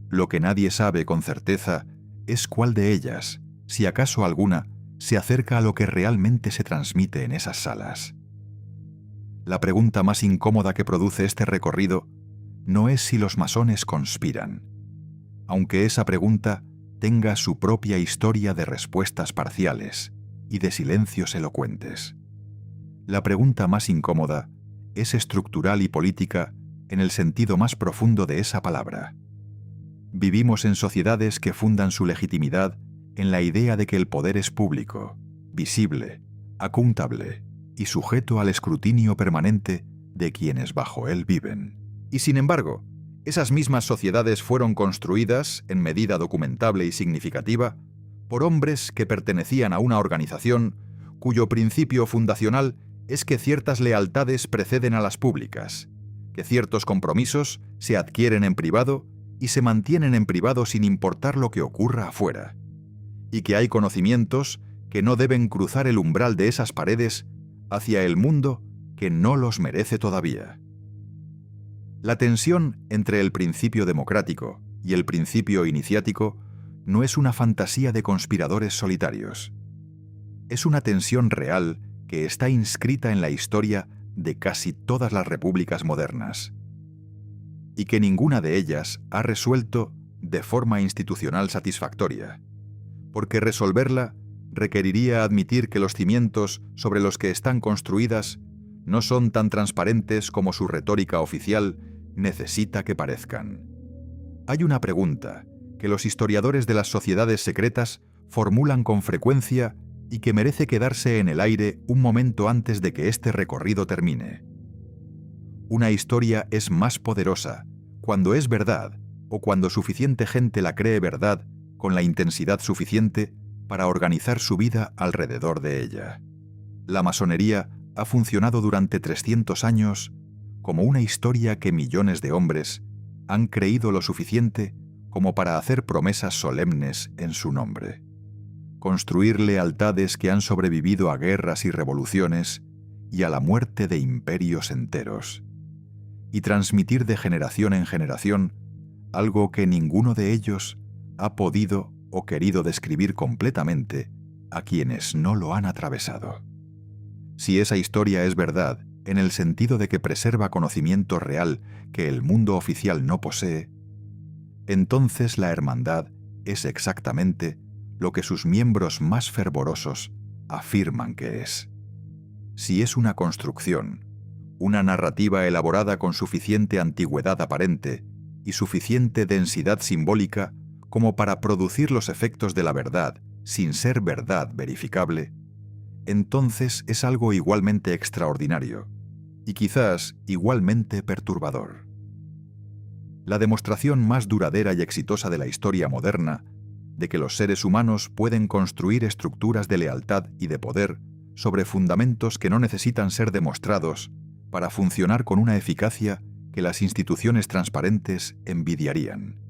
Lo que nadie sabe con certeza es cuál de ellas, si acaso alguna, se acerca a lo que realmente se transmite en esas salas. La pregunta más incómoda que produce este recorrido no es si los masones conspiran, aunque esa pregunta tenga su propia historia de respuestas parciales y de silencios elocuentes. La pregunta más incómoda es estructural y política en el sentido más profundo de esa palabra. Vivimos en sociedades que fundan su legitimidad en la idea de que el poder es público, visible, accountable y sujeto al escrutinio permanente de quienes bajo él viven. Y sin embargo, esas mismas sociedades fueron construidas, en medida documentable y significativa, por hombres que pertenecían a una organización cuyo principio fundacional es que ciertas lealtades preceden a las públicas, que ciertos compromisos se adquieren en privado y se mantienen en privado sin importar lo que ocurra afuera, y que hay conocimientos que no deben cruzar el umbral de esas paredes hacia el mundo que no los merece todavía. La tensión entre el principio democrático y el principio iniciático no es una fantasía de conspiradores solitarios. Es una tensión real que está inscrita en la historia de casi todas las repúblicas modernas, y que ninguna de ellas ha resuelto de forma institucional satisfactoria, porque resolverla requeriría admitir que los cimientos sobre los que están construidas no son tan transparentes como su retórica oficial necesita que parezcan. Hay una pregunta que los historiadores de las sociedades secretas formulan con frecuencia y que merece quedarse en el aire un momento antes de que este recorrido termine. Una historia es más poderosa cuando es verdad o cuando suficiente gente la cree verdad con la intensidad suficiente para organizar su vida alrededor de ella. La masonería ha funcionado durante 300 años como una historia que millones de hombres han creído lo suficiente como para hacer promesas solemnes en su nombre. Construir lealtades que han sobrevivido a guerras y revoluciones y a la muerte de imperios enteros. Y transmitir de generación en generación algo que ninguno de ellos ha podido o querido describir completamente a quienes no lo han atravesado. Si esa historia es verdad, en el sentido de que preserva conocimiento real que el mundo oficial no posee, entonces la hermandad es exactamente lo que sus miembros más fervorosos afirman que es. Si es una construcción, una narrativa elaborada con suficiente antigüedad aparente y suficiente densidad simbólica como para producir los efectos de la verdad sin ser verdad verificable, entonces es algo igualmente extraordinario y quizás igualmente perturbador. La demostración más duradera y exitosa de la historia moderna de que los seres humanos pueden construir estructuras de lealtad y de poder sobre fundamentos que no necesitan ser demostrados para funcionar con una eficacia que las instituciones transparentes envidiarían.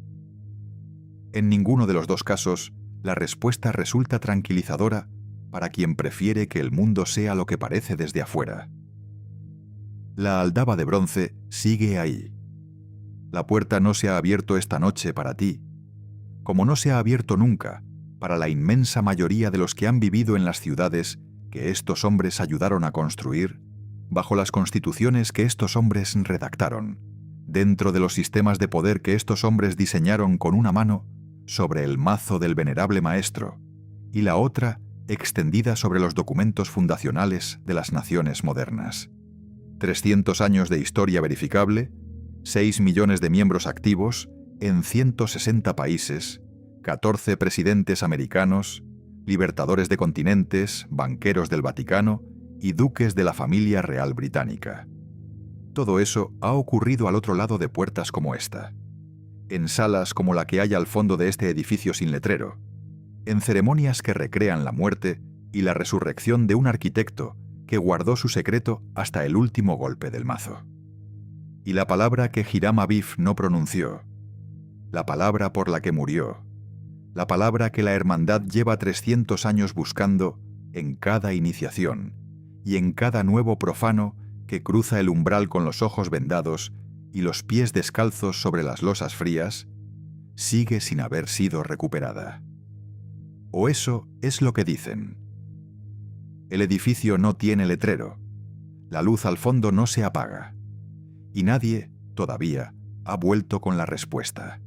En ninguno de los dos casos, la respuesta resulta tranquilizadora para quien prefiere que el mundo sea lo que parece desde afuera. La aldaba de bronce sigue ahí. La puerta no se ha abierto esta noche para ti, como no se ha abierto nunca para la inmensa mayoría de los que han vivido en las ciudades que estos hombres ayudaron a construir, bajo las constituciones que estos hombres redactaron, dentro de los sistemas de poder que estos hombres diseñaron con una mano sobre el mazo del venerable maestro y la otra extendida sobre los documentos fundacionales de las naciones modernas. 300 años de historia verificable, 6 millones de miembros activos en 160 países, 14 presidentes americanos, libertadores de continentes, banqueros del Vaticano y duques de la familia real británica. Todo eso ha ocurrido al otro lado de puertas como esta, en salas como la que hay al fondo de este edificio sin letrero, en ceremonias que recrean la muerte y la resurrección de un arquitecto que guardó su secreto hasta el último golpe del mazo. Y la palabra que Hiram Abif no pronunció, la palabra por la que murió, la palabra que la hermandad lleva 300 años buscando en cada iniciación y en cada nuevo profano que cruza el umbral con los ojos vendados y los pies descalzos sobre las losas frías, sigue sin haber sido recuperada. O eso es lo que dicen. El edificio no tiene letrero, la luz al fondo no se apaga, y nadie, todavía, ha vuelto con la respuesta.